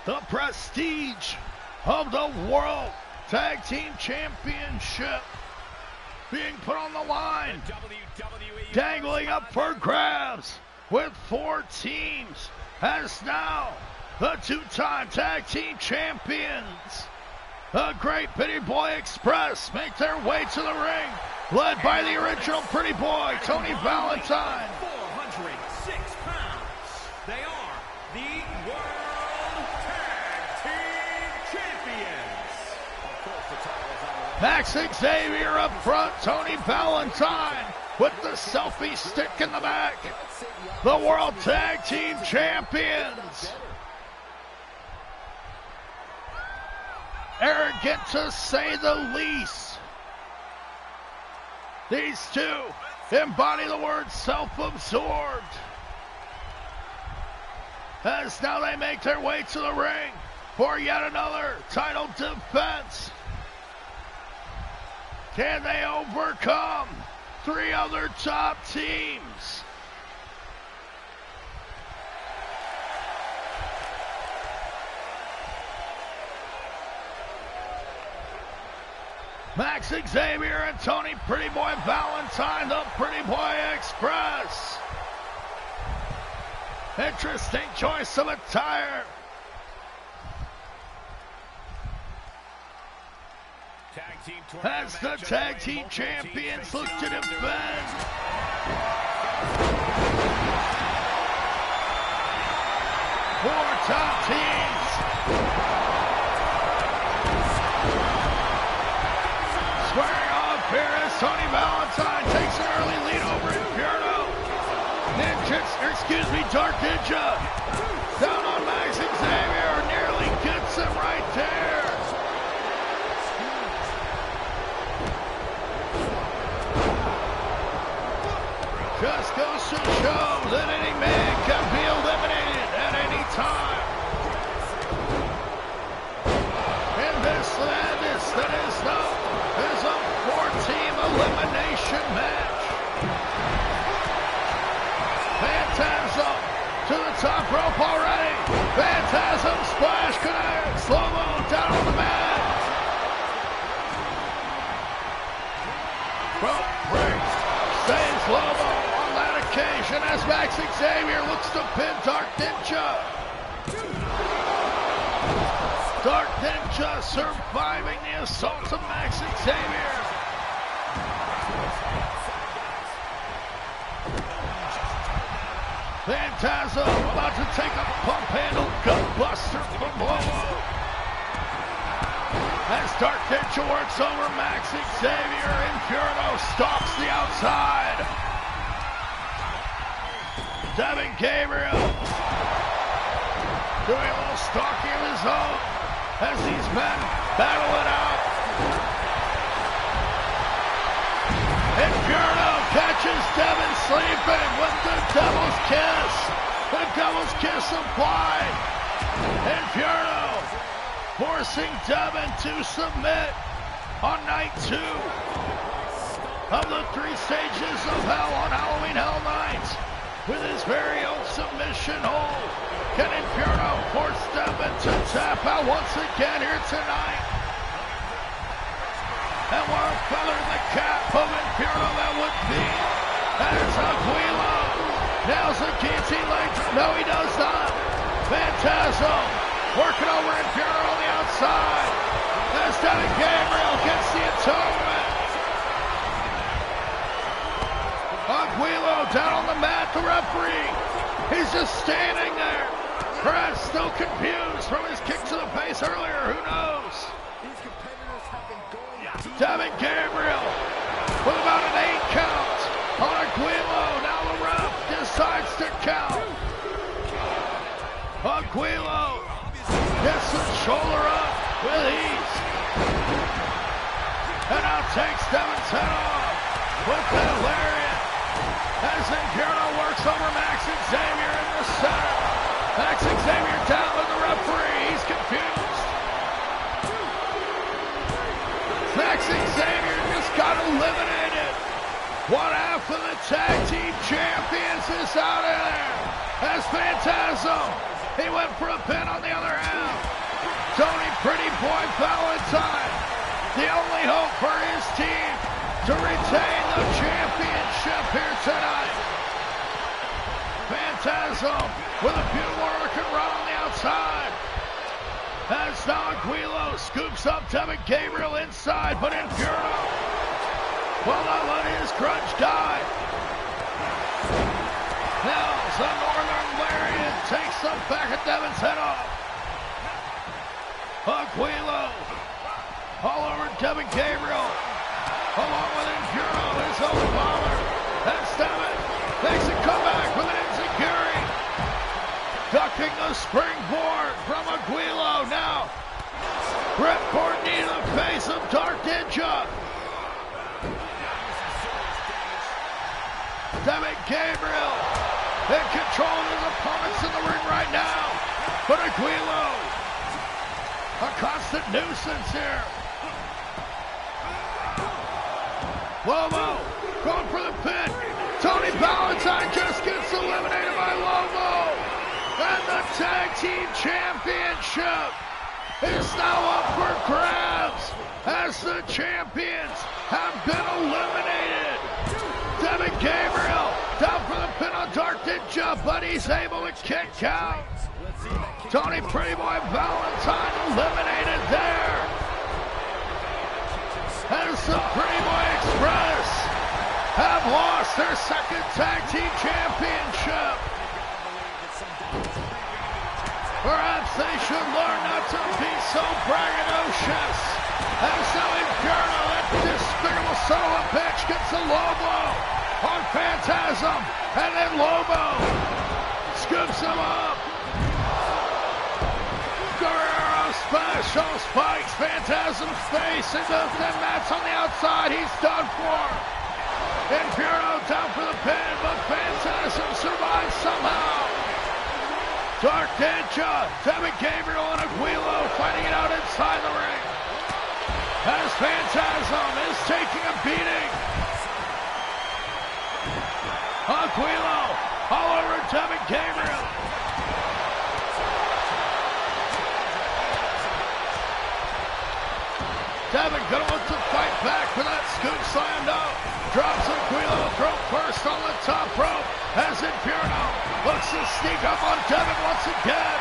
The prestige of the World Tag Team Championship being put on the line, dangling up for grabs with 4 teams, as now the 2-time Tag Team Champions, the Great Pretty Boy Express, make their way to the ring, led by the original Pretty Boy, Tony Valentine. 406 pounds. They are the World Tag Team Champions. Of course, the title is on the line. Max Xavier up front, Tony Valentine with the selfie stick in the back. The World Tag Team Champions. Arrogant to say the least. These two embody the word self-absorbed, as now they make their way to the ring for yet another title defense. Can they overcome 3 other top teams? Max Xavier and Tony Pretty Boy Valentine, the Pretty Boy Express. Interesting choice of attire. As the Tag Team Champions look to defend. 4 top teams. Squaring off here as Tony Valentine takes an early lead over Inferno. Dark Ninja down on Max Xavier, nearly gets him right there. Just goes to show that any man can be eliminated it is known as a 4-team elimination match. Phantasm to the top rope already. Phantasm splash connect. Slow-mo down on the mat. Rope breaks. Stays Lobo on that occasion as Max Xavier looks to pin Dark Ninja. Dark Ninja surviving the assault of Max Xavier. Phantasm about to take a pump handle gutbuster from Lobo. As Dark Ninja works over Max Xavier, Inferno stalks the outside. Devin Gabriel doing a little stalking of his own as these men battle it out. Inferno catches Devin sleeping with the Devil's Kiss. The Devil's Kiss applied. Inferno forcing Devin to submit on night 2 of the 3 stages of Hell on Halloween Hell Nights with his very own submission hold. Can Inferno force Devin to tap out once again here tonight? And what a feather in the cap of Inferno that would be. As Aguilo nails the guillotine leg. No, he does not. Phantasm working over Inferno on the outside. As Devin Gabriel gets the atonement. Aguilo down on the mat, the referee. He's just standing there. Perhaps still confused from his kick to the face earlier. Who knows? Devin Gabriel with about an 8 count on Aguilo. Now the ref decides to count. Aguilo gets the shoulder up with ease. And now takes Devin's head off with that lariat. As Inferno works over Max Xavier in the center. Max Xavier down with the referee. He's confused. Max Xavier just got eliminated. One half of the tag team champions is out of there. As Phantasm, he went for a pin on the other half. Tony Pretty Boy Valentine, the only hope for his team to retain the championship here tonight. Phantasm with a beautiful Hurricane Run on the outside. As now Aguilo scoops up Devin Gabriel inside, but Inferno will not let his grudge die. Now the Northern Lariat takes the back of Devin's head off. Aguilo all over Devin Gabriel, along with Inferno, his own father. That's Devin makes a comeback with an enziguri. Ducking the springboard from Aguilo now. Ripcord knee to the face of Dark Ninja. Devin Gabriel in control of his opponents in the ring right now. But Aguilo, a constant nuisance here. Lobo going for the pin. Tony Valentine just gets eliminated by Lobo. And the tag team championship is now up for grabs as the champions have been eliminated. Devin Gabriel down for the pin on Dark Ninja, but he's able to kick out. Tony Pretty Boy Valentine eliminated there. As the Pretty Boy Express have lost their second tag team championship. Perhaps they should learn not to be so braggadocious. As now Inferno, that despicable son of a bitch, gets the low blow on Phantasm, and then Lobo scoops him up. Guerrero special spikes Phantasm's face into the mats on the outside. He's done for. Inferno down for the pin, but Phantasm survives somehow. Dark Ninja, Devin Gabriel and Aguilo fighting it out inside the ring. Phantasm is taking a beating. Aquilo all over Devin Gabriel. Devin gonna look to fight back with that scoop slammed up. Drops Aquilo, throw first on the top rope as Inferno looks to sneak up on Devin once again.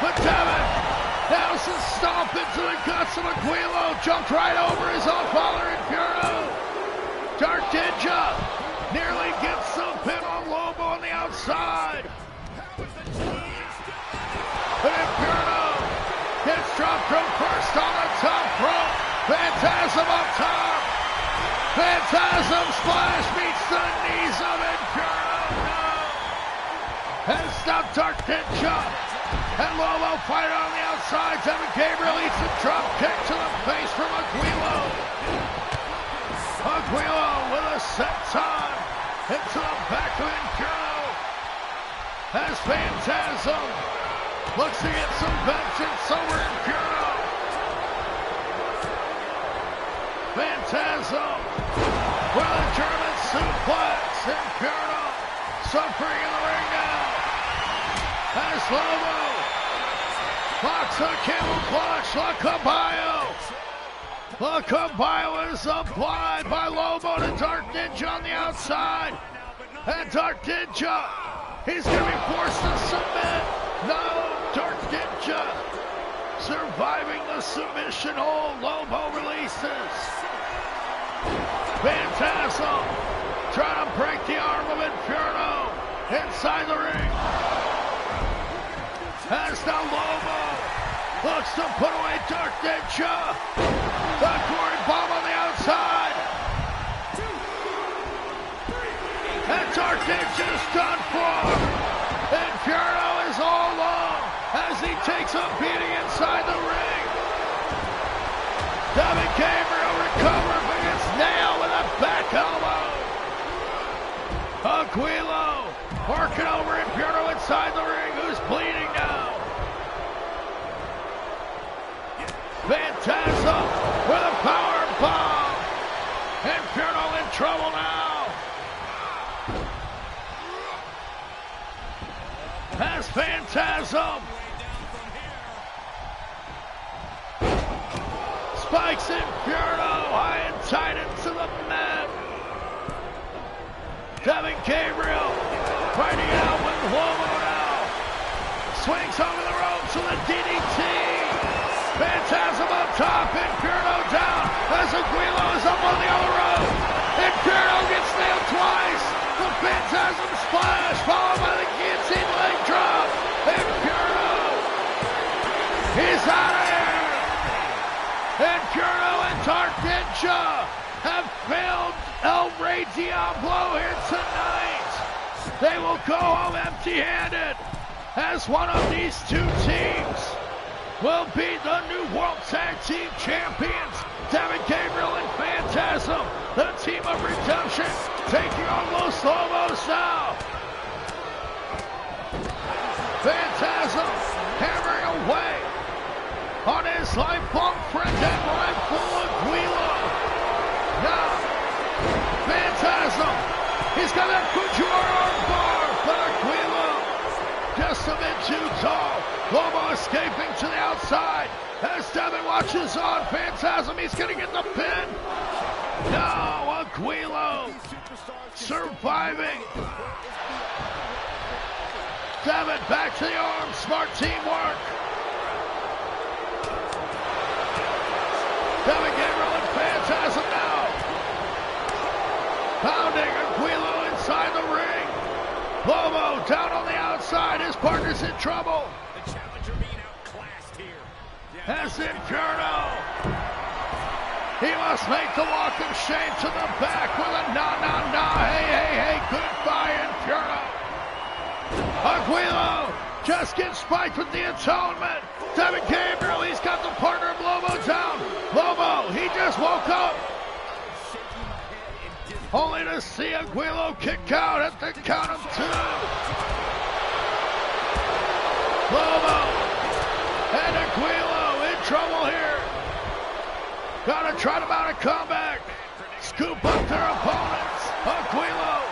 But Devin now's a stomp into the guts of Aquilo. Jumped right over his own father, Inferno. Dark Ninja nearly gets the pin on Lobo on the outside. But Inferno gets dropped from first on the top rope. Phantasm up top. Phantasm splash meets the knees of Inferno. No. And stop Dark Ninja. And Lobo fighting on the outside. Devin Gabriel eats a drop kick to the face from Aquilo. Aquilo with a set time into the back of Inferno. As Phantasm looks to get some vengeance over Inferno. Phantasm with a German suplex. Inferno suffering in the ring now. As Lobo locks a camouflage. La Caballo. La Caballo is applied by Lobo to Dark Ninja on the outside. And Dark Ninja, he's going to be forced to submit. No, Dark Ninja surviving the submission hold. Lobo releases. Phantasm trying to break the arm of Inferno inside the ring. As now Lobo looks to put away Dark Ninja. The Gory Bomb on the outside. And Dark Ninja's done for. Inferno is all alone as he takes a beating inside the ring. Devin Gabriel recovers but gets nailed with a back elbow. Aquilo working over Inferno inside the ring, who's bleeding now. Phantasm with a power bomb. Inferno in trouble now. As Phantasm spikes Inferno high and tight into the mat. Devin Gabriel fighting out with Lobo now. Swings over the ropes with a DDT. Phantasm up top, Inferno down as Aquilo is up on the other rope. Inferno gets nailed twice. The Phantasm splash followed by the guillotine leg drop. Inferno, he's out of here. Inferno and Dark Ninja have failed El Rey Diablo here tonight. They will go home empty-handed as one of these two teams will be the new World Tag Team Champions. Devin Gabriel and Phantasm, the team of redemption, taking on Los Lobos now. Phantasm hammering away on his lifelong friend and rival Aquilo. Now, Phantasm, he's got that Fujiwara arm bar, but Aquilo just a bit too tall. Lobo escaping to the outside as Devin watches on. Phantasm, he's going to get the pin. No, Aquilo surviving. Devin back to the arm. Smart teamwork. Devin Gabriel and Phantasm now. Pounding Aquilo inside the ring. Lobo down on the outside. His partner's in trouble. The challenger being outclassed here. As Inferno, he must make the walk of shame to the back with a nah. Hey, goodbye, Inferno. Aquilo just gets spiked with the atonement. Devin Gabriel, he's got the partner of Lobo down. Lobo, he just woke up. Only to see Aquilo kick out at the count of 2. Lobo and Aquilo in trouble here. Gonna try to mount a comeback. Scoop up their opponents. Aquilo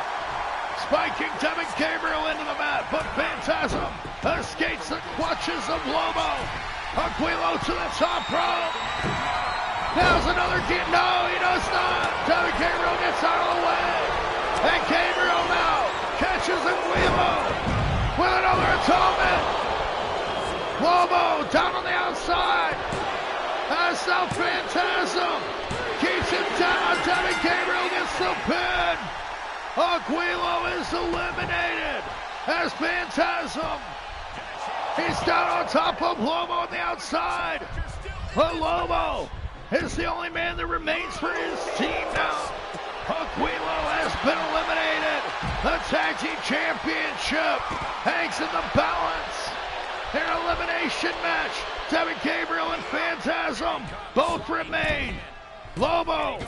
spiking Devin Gabriel into the mat, but Phantasm escapes the clutches of Lobo. Aquilo to the top rope. Now's another kick. No, he does not. Devin Gabriel gets out of the way. And Gabriel now catches Aquilo with another atonement. Lobo down on the outside. As now Phantasm keeps him down. Devin Gabriel gets the pin. Aquilo is eliminated as Phantasm. He's down on top of Lobo on the outside. But Lobo is the only man that remains for his team now. Aquilo has been eliminated. The Tag Team Championship hangs in the balance. An elimination match. Devin Gabriel and Phantasm both remain. Lobo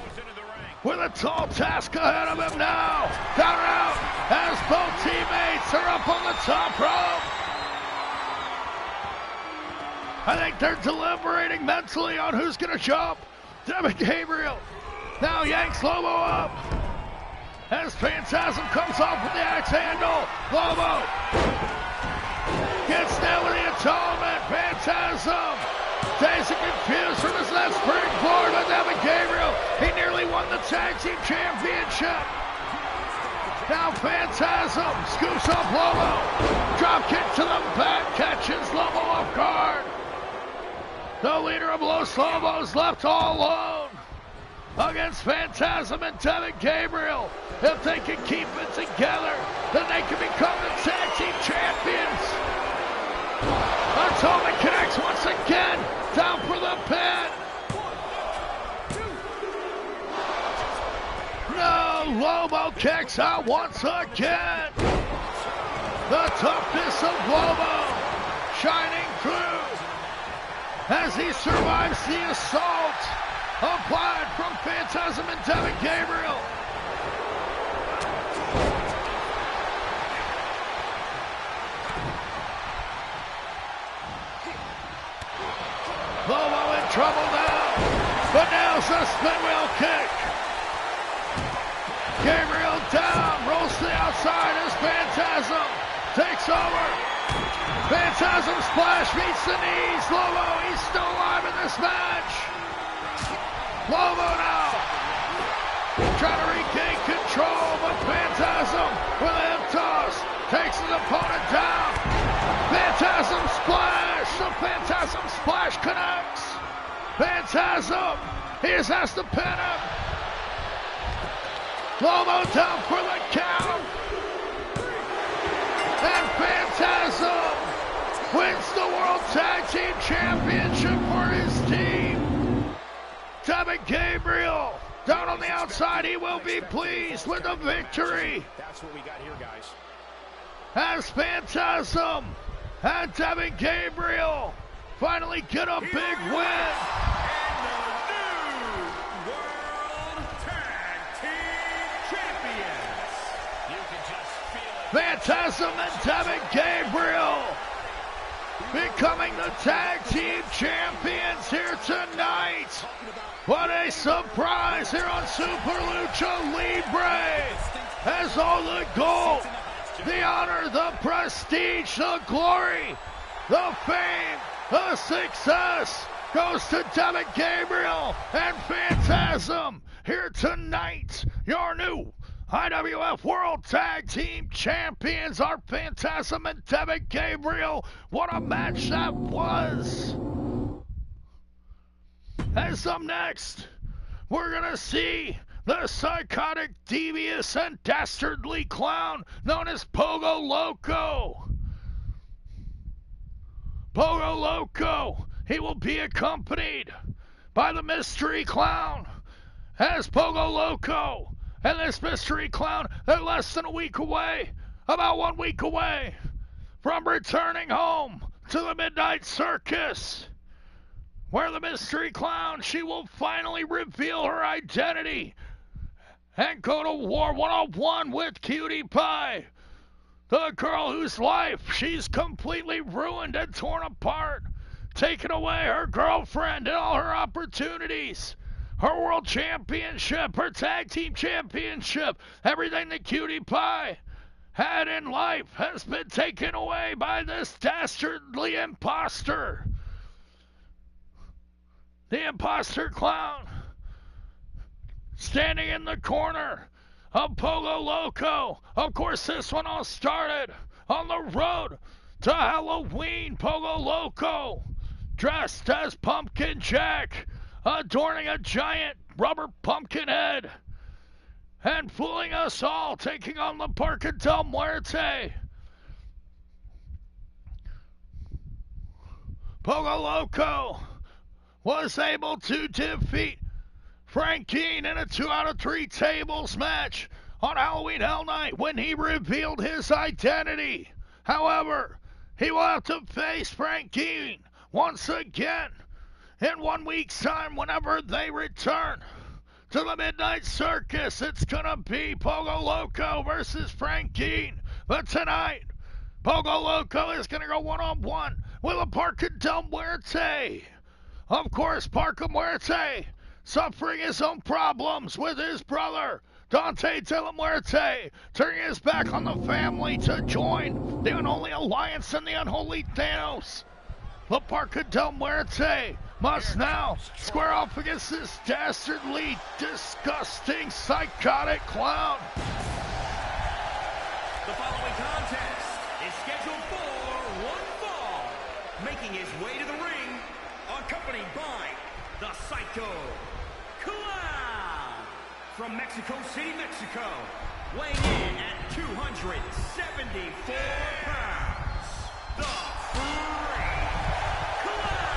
with a tall task ahead of him now. Down and out as both teammates are up on the top rope. I think they're deliberating mentally on who's going to jump. Devin Gabriel now yanks Lobo up. As Phantasm comes off with the axe handle. Lobo gets down with the atonement. Phantasm dazed and confused from his left springboard with Devin Gabriel. He nearly won the Tag Team Championship. Now Phantasm scoops up Lobo. Drop kick to the back, catches Lobo off guard. The leader of Los Lobos left all alone against Phantasm and Devin Gabriel. If they can keep it together, then they can become the Tag Team Champions. Atonement connects once again, down for the pin. No, Lobo kicks out once again. The toughness of Lobo shining through as he survives the assault applied from Phantasm and Devin Gabriel. Lobo in trouble now, but nails a spin wheel kick. Gabriel down, rolls to the outside as Phantasm takes over. Phantasm splash meets the knees. Lobo, he's still alive in this match. Lobo now trying to regain control, but Phantasm with a hip toss takes his opponent down. Phantasm splash. The Phantasm splash connects. Phantasm, he just has to pin him. Lobo down for the count. And Phantasm wins the World Tag Team Championship for his team. Devin Gabriel down on the outside. He will be pleased with the victory. That's what we got here, guys. As Phantasm and Devin Gabriel finally get a big win. Phantasm and Devin Gabriel becoming the Tag Team Champions here tonight. What a surprise here on Super Lucha Libre. As all the gold, the honor, the prestige, the glory, the fame, the success goes to Devin Gabriel and Phantasm here tonight. Your new IWF World Tag Team Champions are Phantasm and Devin Gabriel. What a match that was. As up next, we're going to see the psychotic, devious, and dastardly clown known as Pogo Loco. Pogo Loco, he will be accompanied by the mystery clown as Pogo Loco. And this mystery clown, they're less than a week away, about 1 week away, from returning home to the Midnight Circus, where the mystery clown, she will finally reveal her identity and go to war one-on-one with Cutie Pie, the girl whose life she's completely ruined and torn apart, taking away her girlfriend and all her opportunities. her world championship, her tag team championship, everything that Cutie Pie had in life has been taken away by this dastardly imposter. The imposter clown standing in the corner of Pogo Loco. Of course, this one all started on the road to Halloween. Pogo Loco dressed as Pumpkin Jack, adorning a giant rubber pumpkin head and fooling us all, taking on La Parca del Muerte. Pogo Loco was able to defeat Frank Keane in a 2 out of 3 tables match on Halloween Hell Night when he revealed his identity. However, he will have to face Frank Keane once again in 1 week's time whenever they return to the Midnight Circus. It's gonna be Pogo Loco versus Frank Keane. But tonight, Pogo Loco is gonna go one-on-one with La Parca del Muerte. Of course, Parca Muerte suffering his own problems with his brother, Daunte de la Muerte, turning his back on the family to join the unholy alliance and the unholy THANX. La Parca del Muerte must now square off against this dastardly, disgusting, psychotic clown. The following contest is scheduled for one fall. Making his way to the ring, accompanied by the Psycho Clown from Mexico City, Mexico, weighing in at 274 pounds, the Freak Clown.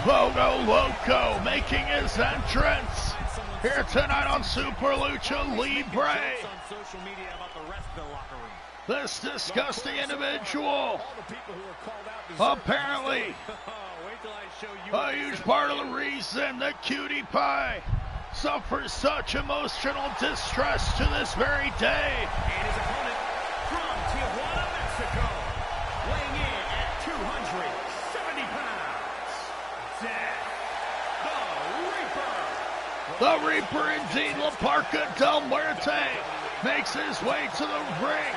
Pogo Loco making his entrance here tonight on Super Lucha Libre. This disgusting individual, apparently a huge part of the reason that Cutie Pie suffers such emotional distress to this very day. And his opponent from Tijuana, Mexico, weighing in at 270 pounds, Death the Reaper. The Reaper indeed, La Parca del Muerte makes his way to the ring.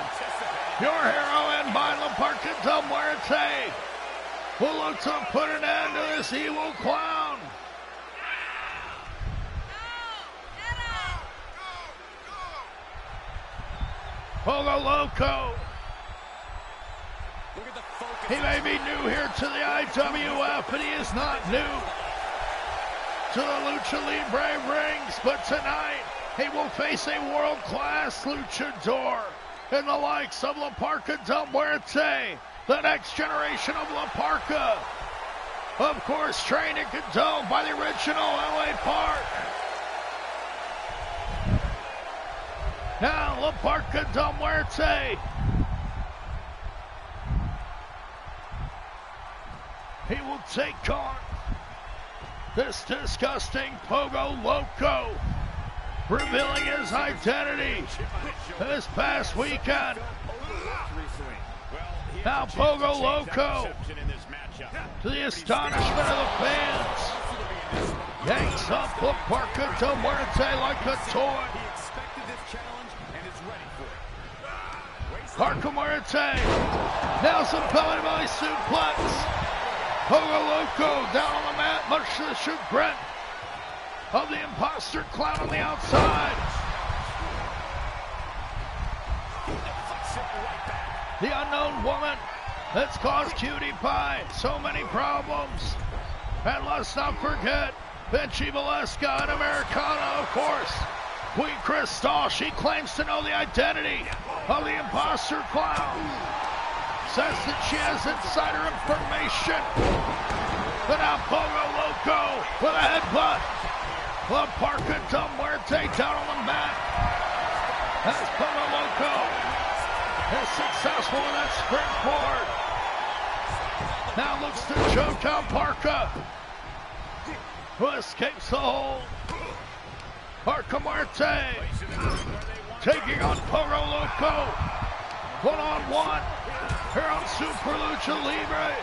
Your hero and by La Parca del Muerte will look to put an end to this evil clown. Pogo Loco. He may be new here to the IWF, but he is not new to the Lucha Libre rings. But tonight, he will face a world-class luchador in the likes of La Parca del Muerte, the next generation of La Parca. Of course, trained and condoned by the original LA Park. Now, La Parca del Muerte. He will take on this disgusting Pogo Loco, revealing his identity this past weekend. Now Pogo Loco, to the astonishment of the fans, yanks up La Parca del Muerte like a toy. Parca Muerte nails a belly suplex. Pogo Loco down on the mat, much to the chagrin of the imposter clown on the outside. The unknown woman that's caused Cutie Pie so many problems. And let's not forget Vinci Valeska and Americana, of course. Queen Crystal, she claims to know the identity of the imposter clown. Says that she has insider information. But now Pogo Loco with a headbutt. La Parca del Muerte down on the mat. As Pogo Loco is successful with that springboard. Now looks to choke out Parca, who escapes the hold. Parca Muerte taking on Pogo Loco. One-on-one here on Super Lucha Libre.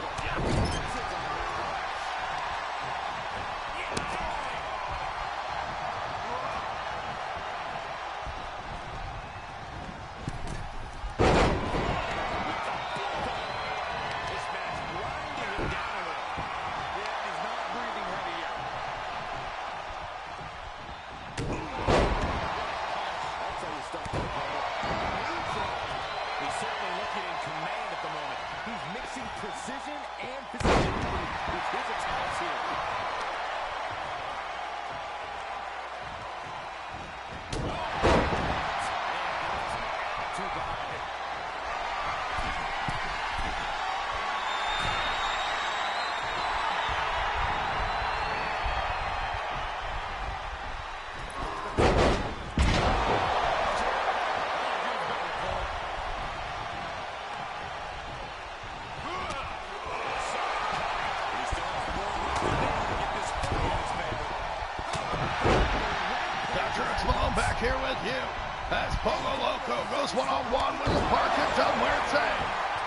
here with you as Pogo Loco goes one-on-one with Parker Del Muerte,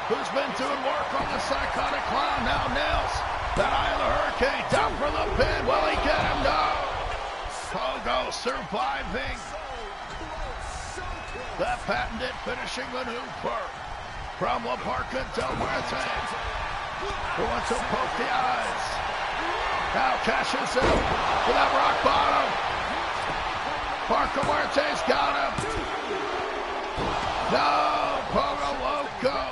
who's been doing work on the Psychotic Clown. Now nails that Eye of the Hurricane down for the pin. Will he get him? No. Pogo surviving that patented finishing maneuver from La Parca Del Muerte, who wants to poke the eyes. Now cashes in with that rock bottom. Parca Muerte's got him. No, Pogo Loco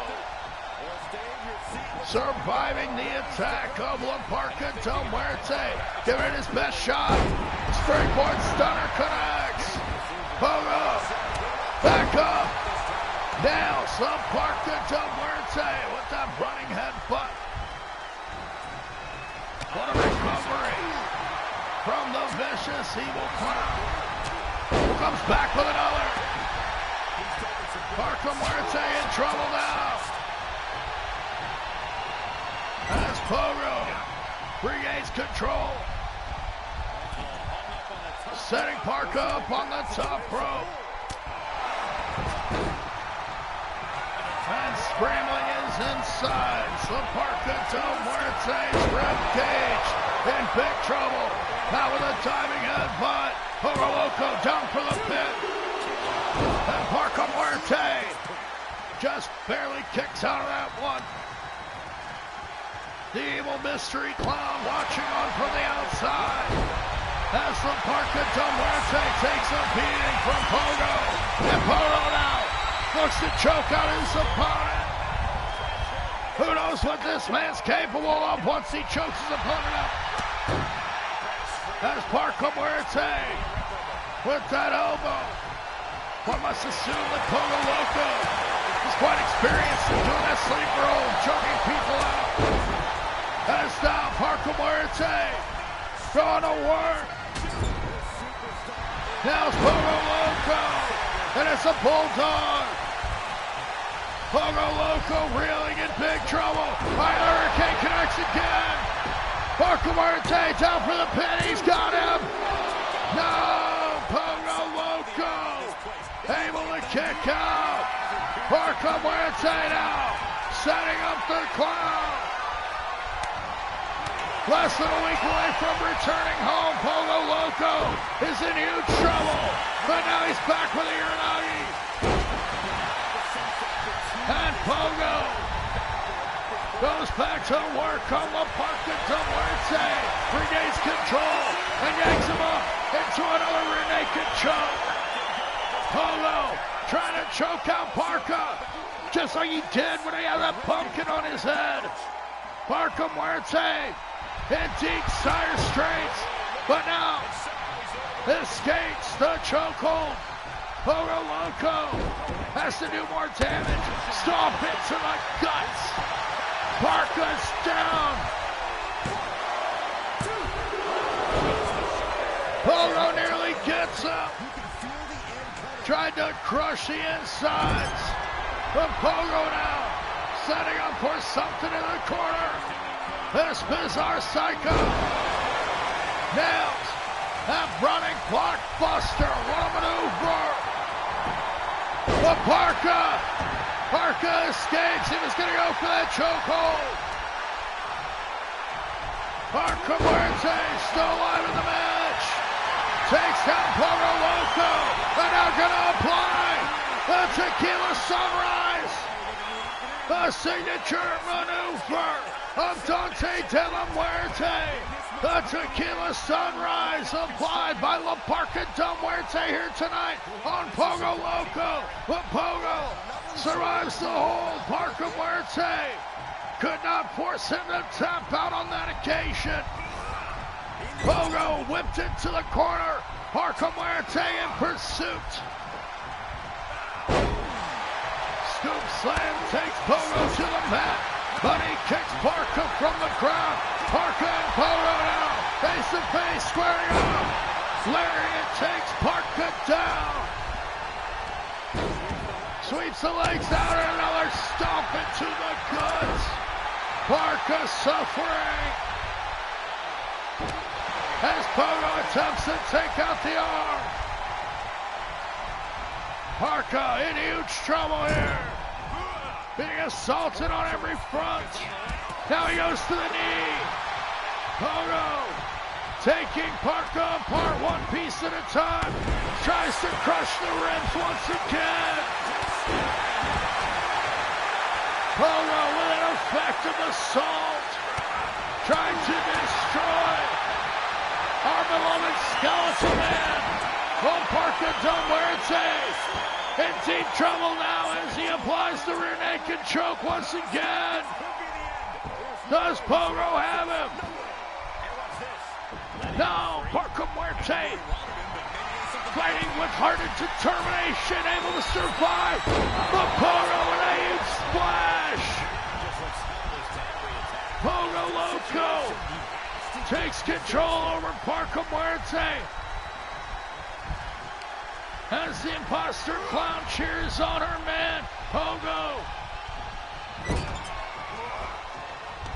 surviving the attack of La Parca Del Muerte, giving it his best shot. Springboard stunner connects. Pogo back up. Nails La Parca Del Muerte with that running headbutt. What a recovery from the vicious evil clown. Who comes back with another. Parca Muerte in trouble now. As Pogo regains control. Setting Parca up on the top rope. And scrambling is inside. La Parca Del Muerte's rib cage in big trouble. Now with a diving headbutt. Pogo Loco down for the pin. And Parca Muerte just barely kicks out of that one. The evil mystery clown watching on from the outside. As La Parca Del Muerte takes a beating from Pogo. And Pogo now looks to choke out his opponent. Who knows what this man's capable of once he chokes his opponent out. As Parca Muerte with that elbow. One must assume that Pogo Loco is quite experienced in doing that sleeper hold, choking people out. As now Parca Muerte going to work. Now it's Pogo Loco, and it's a bulldog. Pogo Loco reeling in big trouble. Hurricane connects again. Parca Muerte down for the pin. He's got him. No, Pogo Loco able to kick out. Parca Muerte now setting up the clown. Less than a week away from returning home, Pogo Loco is in huge trouble. But now he's back with the Uranagi. And Pogo goes back to work on La Parca Del Muerte. Regains control and yanks him up into another rear naked choke. Pogo trying to choke out Parca, just like he did when he had that pumpkin on his head. Parca Muerte in deep dire straits, but now escapes the chokehold. Pogo Loco has to do more damage. Stomp into the guts. Parca's down. Pogo nearly gets him. Tried to crush the insides. But Pogo now setting up for something in the corner. This bizarre psycho nails that running blockbuster. What a maneuver. But Parca escapes. He was going to go for that chokehold. Parca Muerte still alive in the match. Takes down Pogo Loco. And now going to apply the Tequila Sunrise. The signature maneuver of Daunte de la Muerte. The Tequila Sunrise applied by La Parca Del Muerte here tonight on Pogo Loco. But Pogo survives the hold. Parca Muerte could not force him to tap out on that occasion. Pogo whipped into the corner. Parca Muerte in pursuit. Scoop slam takes Pogo to the mat. But he kicks Parca from the ground. Parca and Pogo now face to face, squaring up. Lariat takes Parca down. Sweeps the legs out and another stomp into the guts. Parca suffering. As Pogo attempts to take out the arm. Parka in huge trouble here. Being assaulted on every front. Now he goes to the knee. Pogo taking Parka apart one piece at a time. Tries to crush the ribs once again. Pogo with an effective assault. Trying to destroy our beloved Skeleton Man. Oh, Parka Del Muerte in deep trouble now as he applies the rear naked choke once again. Does Pogo have him? No, Parka Muerte fighting with heart and determination, able to survive. But Pogo with a huge splash. Pogo Loco takes control over Parka Muerte as the imposter clown cheers on her man, Pogo.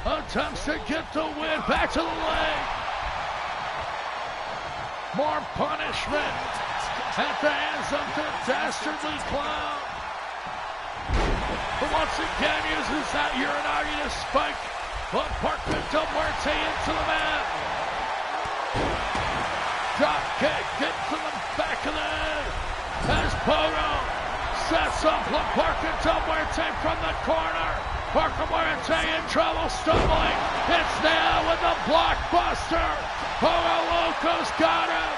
Attempts to get the win, back to the leg. More punishment at the hands of the dastardly clown. But once again uses that Uranagi to spike. But Parka Del Muerte into the mat. Drop kick into the back of the head. As Pogo sets up Parka Del Muerte from the corner. Parka Muerte in trouble, stumbling. It's now with the blockbuster. Pogo Loco's got him.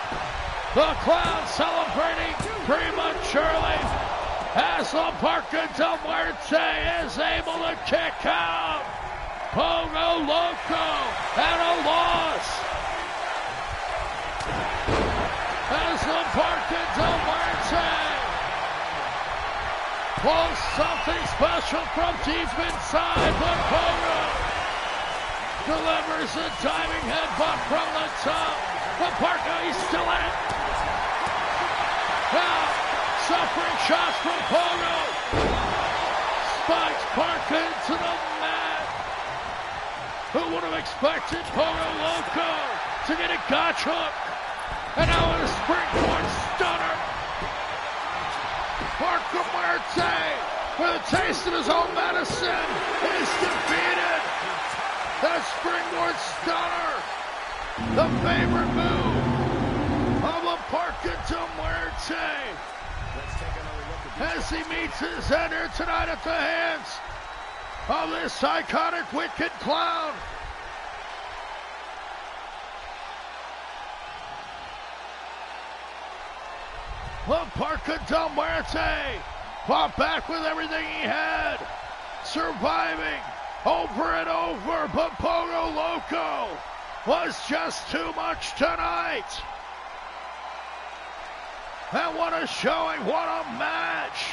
The clown celebrating prematurely as Parka Del Muerte is able to kick out. Pogo Loco at a loss. As Parka Del Muerte pulls something special from deep inside, but Pogo delivers a diving headbutt from the top. But Parka, he's still in it. Now, suffering shots from Pogo. Spikes Parka into the mat. Who would have expected Pogo Loco to get a gotch hook? And now a springboard stunner. Parka Muerte, with a taste of his own medicine, is defeated. That springboard stunner, the favorite move of Parka Del Muerte. As he meets his end here tonight at the hands of this iconic wicked clown. Well, Parka Del Muerte fought back with everything he had, surviving over and over, but Pogo Loco was just too much tonight. And what a showing, what a match.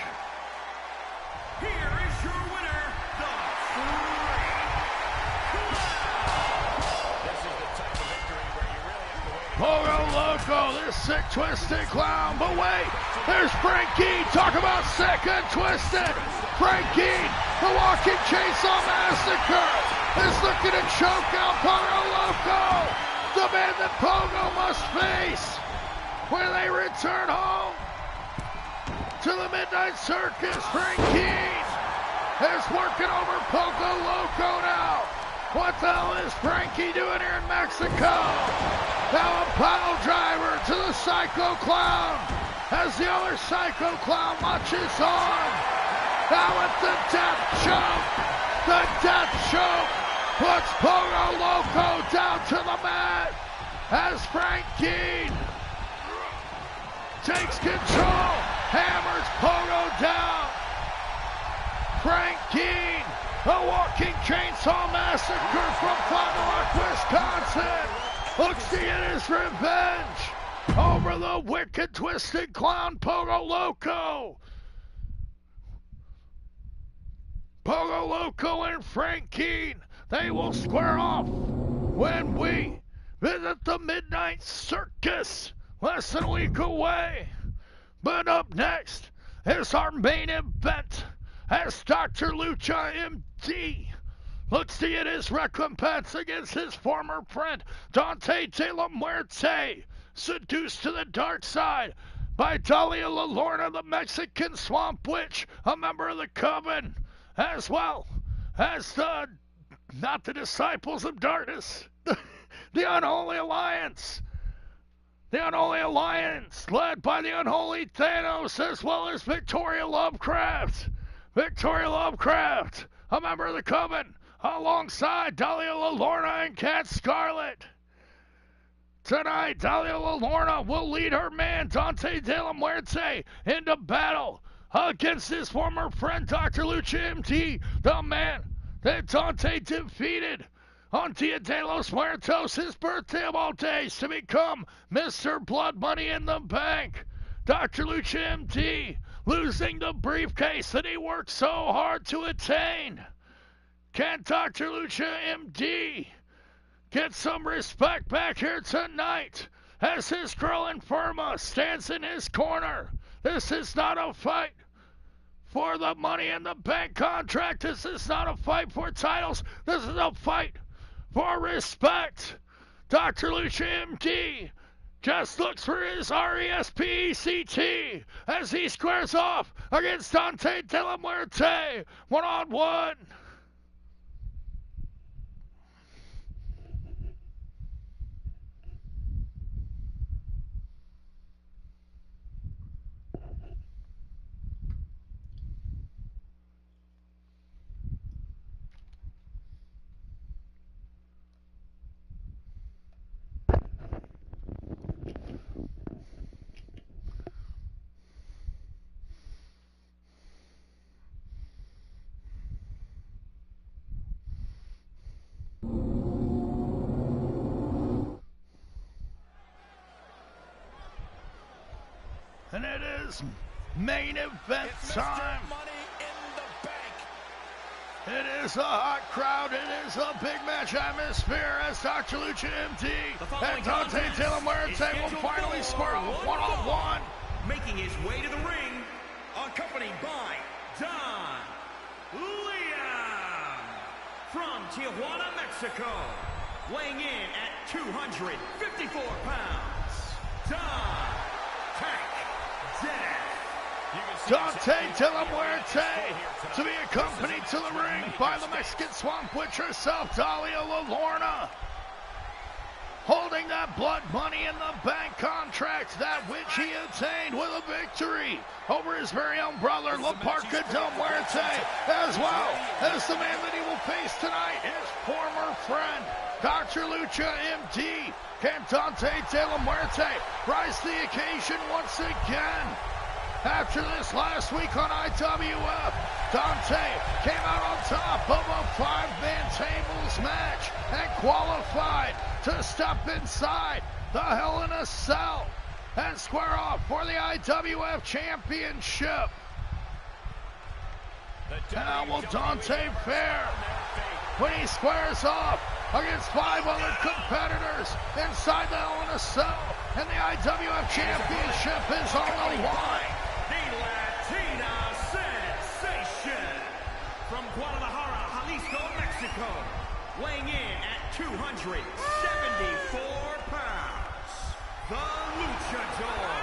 Here is your winner, the This is the type of victory where you really have to wait. Pogo Loco, this sick, twisted clown. But wait, there's Frankie. Talk about sick and twisted. Frankie, the walking chainsaw massacre, is looking to choke out Pogo Loco. The man that Pogo must face when they return home to the Midnight Circus. Frankie is working over Pogo Loco now. What the hell is Frankie doing here in Mexico? Now a pile driver to the Psycho Clown as the other Psycho Clown launches on. Now with the death choke. The death choke puts Pogo Loco down to the mat as Frankie takes control, hammers Pogo down. Frankie, a walking chainsaw massacre from Fond du Lac, Wisconsin, looks to get his revenge over the wicked, twisted clown Pogo Loco. Pogo Loco and Frankie, they will square off when we visit the Midnight Circus. Less than a week away. But up next is our main event as Dr. Lucha MD looks to get his recompense against his former friend Daunte de la Muerte, seduced to the dark side by Dalia LaLorna, the Mexican Swamp Witch, a member of the Coven, as well as not the Disciples of Darkness, the Unholy Alliance. The Unholy Alliance, led by the Unholy Thanos, as well as Victoria Lovecraft. Victoria Lovecraft, a member of the Coven, alongside Dalia LaLorna and Cat Scarlet. Tonight, Dalia LaLorna will lead her man, Daunte de la Muerte, into battle against his former friend, Dr. Lucha MD, the man that Daunte defeated on Dia de los Muertos, his birthday of all days, to become Mr. Blood Money in the Bank. Dr. Lucha MD losing the briefcase that he worked so hard to attain. Can Dr. Lucha MD get some respect back here tonight as his girl Infirma stands in his corner? This is not a fight for the Money in the Bank contract. This is not a fight for titles. This is a fight for respect. Dr. Lucha MD just looks for his RESPECT as he squares off against Daunte de la Muerte one-on-one. And it is main event time. It is a hot crowd. It is a big match atmosphere as Dr. Lucha MD and Daunte de la Muerte will finally square off one-on-one. Making his way to the ring, accompanied by Don Leon from Tijuana, Mexico, weighing in at 254 pounds, Don THANX. Daunte de la Muerte to be accompanied to the ring by the Mexican Swamp Witch herself, Dalia LaLorna, holding that Blood Money in the Bank contract, that which he obtained with a victory over his very own brother, La Parca del Muerte, as well as the man that he will face tonight, his former friend, Dr. Lucha MD. Can Daunte de la Muerte rise to the occasion once again? After this last week on IWF, Daunte came out on top of a 5-man tables match and qualified to step inside the Hell in a Cell and square off for the IWF Championship. How will Daunte fare when he squares off against 5 other competitors inside the Hell in a Cell, and the IWF Championship is on the line? The Latina sensation from Guadalajara, Jalisco, Mexico, weighing in at 274 pounds, the Luchador,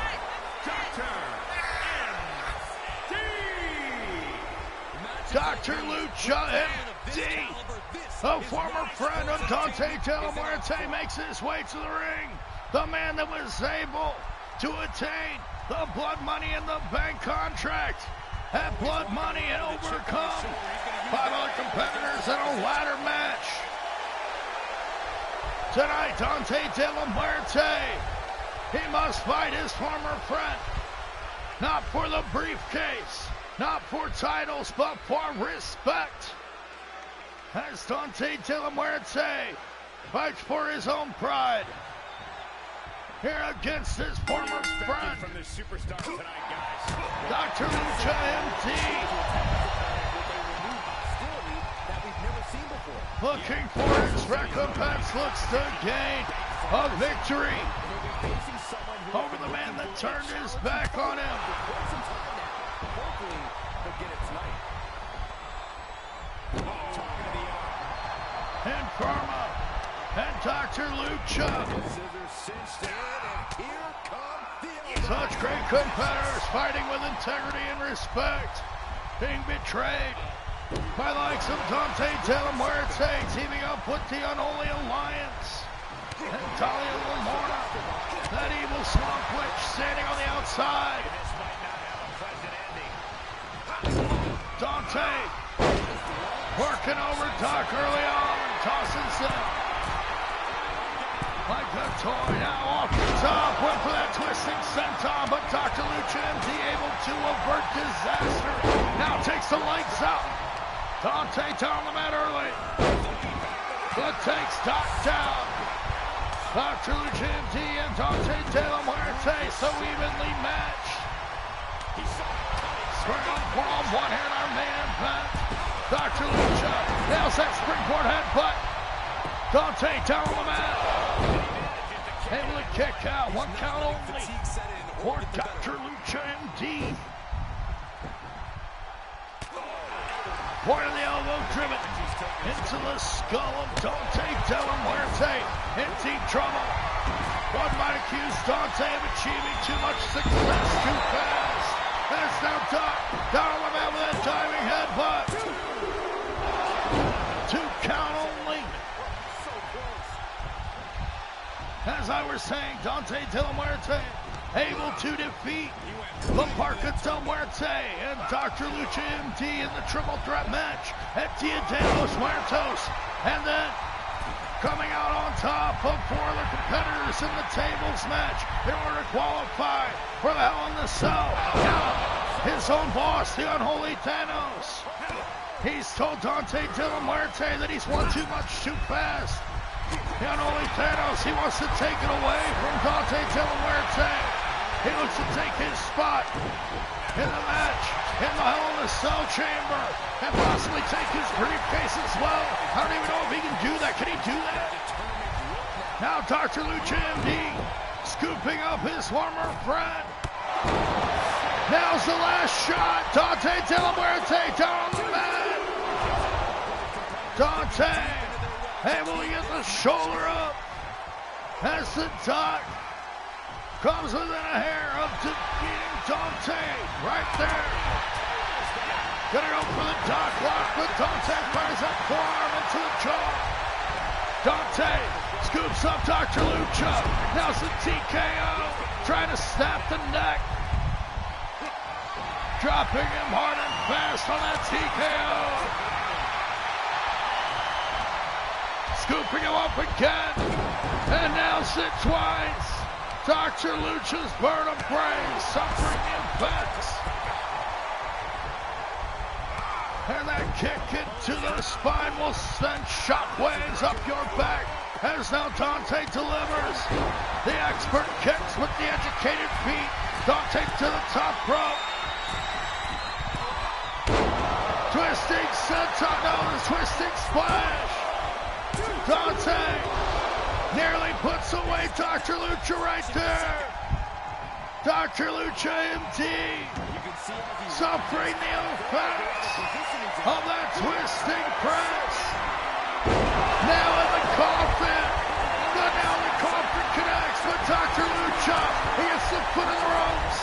Dr. MD. Dr. Lucha MD, a former friend of Daunte de la Muerte, makes his way to the ring. The man that was able to attain the Blood Money in the Bank contract at Blood Money and overcome 5 other competitors in a ladder match. Tonight, Daunte de la Muerte, he must fight his former friend, not for the briefcase, not for titles, but for respect. As Daunte de la Muerte fights for his own pride here against his former friend, From the superstar tonight, guys. Dr. Lucha MD. Looking for his recompense, looks to gain a victory over the man that turned his back on him. Infirma and Dr. Lucha. Such great competitors fighting with integrity and respect. Being betrayed by the likes of Daunte VS teaming up with the Unholy Alliance. And Talia Lamorna, that evil swamp witch standing on the outside. Daunte working over Doc early on, tosses him like a toy. Now off the top, went for that twisting senton, but Dr. Lucha MD able to avert disaster. Now takes the legs out. Daunte down the mat early, but takes Doc down. Dr. Lucha MD and Daunte so evenly matched. Spring on one here in our main event. Dr. Lucha nails that springboard headbutt. Daunte down on the mat. Able to kick out. 1 count only for Dr. Lucha MD. Point of the elbow driven into the skull of Daunte in deep trouble. One might accuse Daunte of achieving too much success too fast. That's now Doc down on the mat with that diving headbutt. 2 count only. As I was saying, Daunte able to defeat La Parca Del Muerte and Dr. Lucha MD in the triple threat match at Dia de los Muertos. And then coming out on top of 4 other competitors in the tables match in order to qualify for the Hell in the Cell. Now, his own boss, the Unholy Thanos. He's told Daunte that he's won too much too fast. The Unholy Thanos, he wants to take it away from Daunte He looks to take his spot in the match in the Hell in the Cell chamber and possibly take his briefcase as well. I don't even know if he can do that. Can he do that? Now Dr. Lucha MD scooping up his former friend. Now's the last shot. Daunte down on the mat. Daunte able to get the shoulder up as the Doc comes within a hair of defeating Daunte right there. Gonna go for the Doc lock, but Daunte fires that forearm into the jaw. Daunte scoops up Dr. Lucha. Now's the TKO, trying to snap the neck. Dropping him hard and fast on that TKO. Scooping him up again, and now it twice. Dr. Lucha's burn of brains suffering the effects. And that kick into the spine will send shockwaves up your back as now Daunte delivers the expert kicks with the educated feet. Daunte to the top rope. Twisting senton, no, the twisting splash. Daunte nearly puts away Dr. Lucha right there. Dr. Lucha MD suffering the effects of that twisting press. Now in the coffin. Now the coffin connects with Dr. Lucha. He gets the foot in the ropes.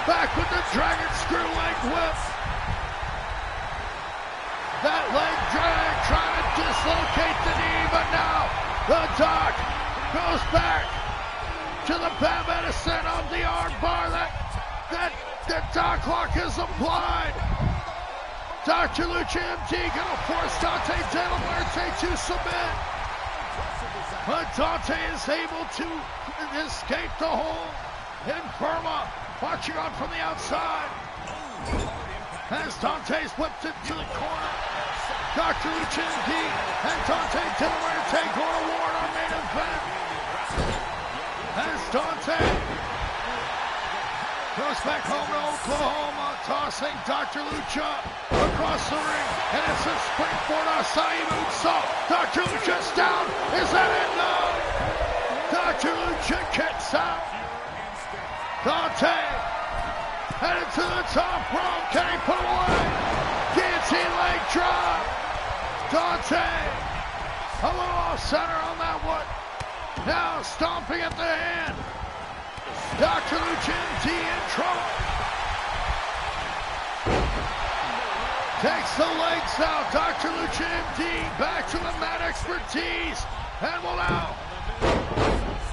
Back with the dragon screw leg whip. That leg drag trying to dislocate the knee, but now the Doc goes back to the bad medicine of the arm bar. That Doc lock is applied. Dr. Lucha MD gonna force Daunte to submit. But Daunte is able to escape the hold. Infirma watching on from the outside. As Dante's whipped into the corner. Dr. Lucha MD and Daunte go to war in our main event. As Daunte goes back home to Oklahoma, tossing Dr. Lucha across the ring, and it's a springboard Asai moonsault. Dr. Lucha's down. Is that it? No. Dr. Lucha kicks out. Daunte headed to the top rope. Can he put away? Guillotine leg drop. Daunte a little off center on that one. Now stomping at the hand. Dr. Lucha MD in trouble. Takes the legs out. Dr. Lucha MD back to the mat expertise. And will now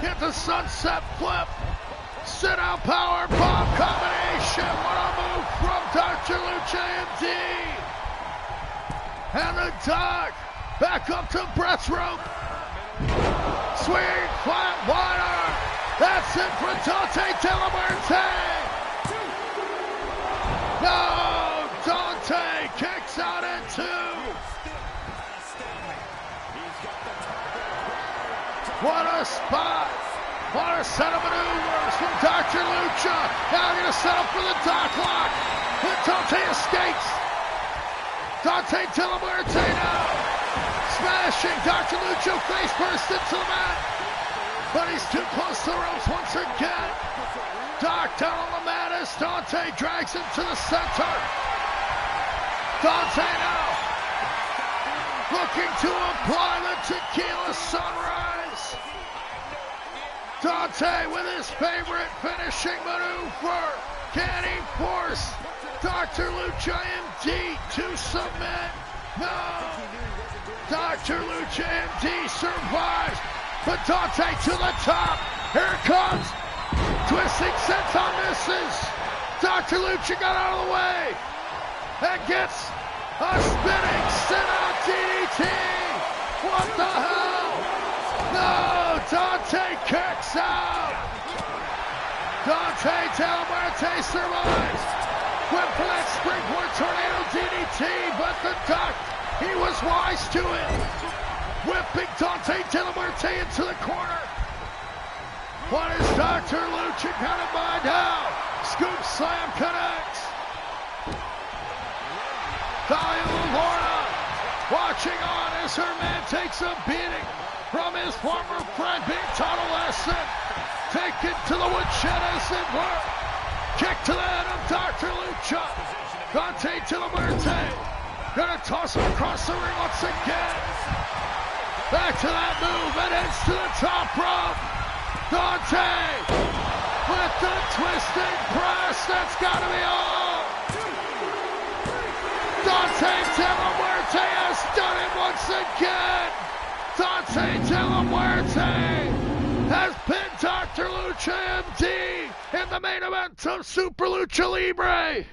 get the sunset flip. Sit out power bomb combination. What a move from Dr. Lucha MD. And the Doc back up to breath rope. Swing, flat, water. That's it for Daunte No, Daunte kicks out at 2. What a spot. What a set of maneuvers from Dr. Lucha. Now going to set up for the Doc lock. But Daunte escapes. Daunte now. Smashing Dr. Lucha face first into the mat. But he's too close to the ropes once again. Doc down on the mat as Daunte drags him to the center. Daunte now looking to apply the tequila sunrise. Daunte with his favorite finishing maneuver. Can he force Dr. Lucha MD to submit? No. Dr. Lucha MD survives. But Daunte to the top. Here it comes. Twisting senton misses. Dr. Lucha got out of the way. And gets a spinning sit-out DDT. What the hell? No, Daunte kicks out. Daunte survives. Went for that springboard tornado DDT, but the Doc, he was wise to it. Whipping Daunte into the corner. What is Dr. Lucha got in mind now? Scoop slam connects. Talia Lorna watching on as her man takes a beating from his former friend being taught a lesson. Taken to the woodshed as it were. Kick to the head of Dr. Lucha. Daunte gonna toss him across the ring once again. Back to that move and heads to the top rope. Daunte with the twisting press. That's gotta be all. Daunte has done it once again. Daunte has pinned Dr. Lucha MD in the main event of Super Lucha Libre.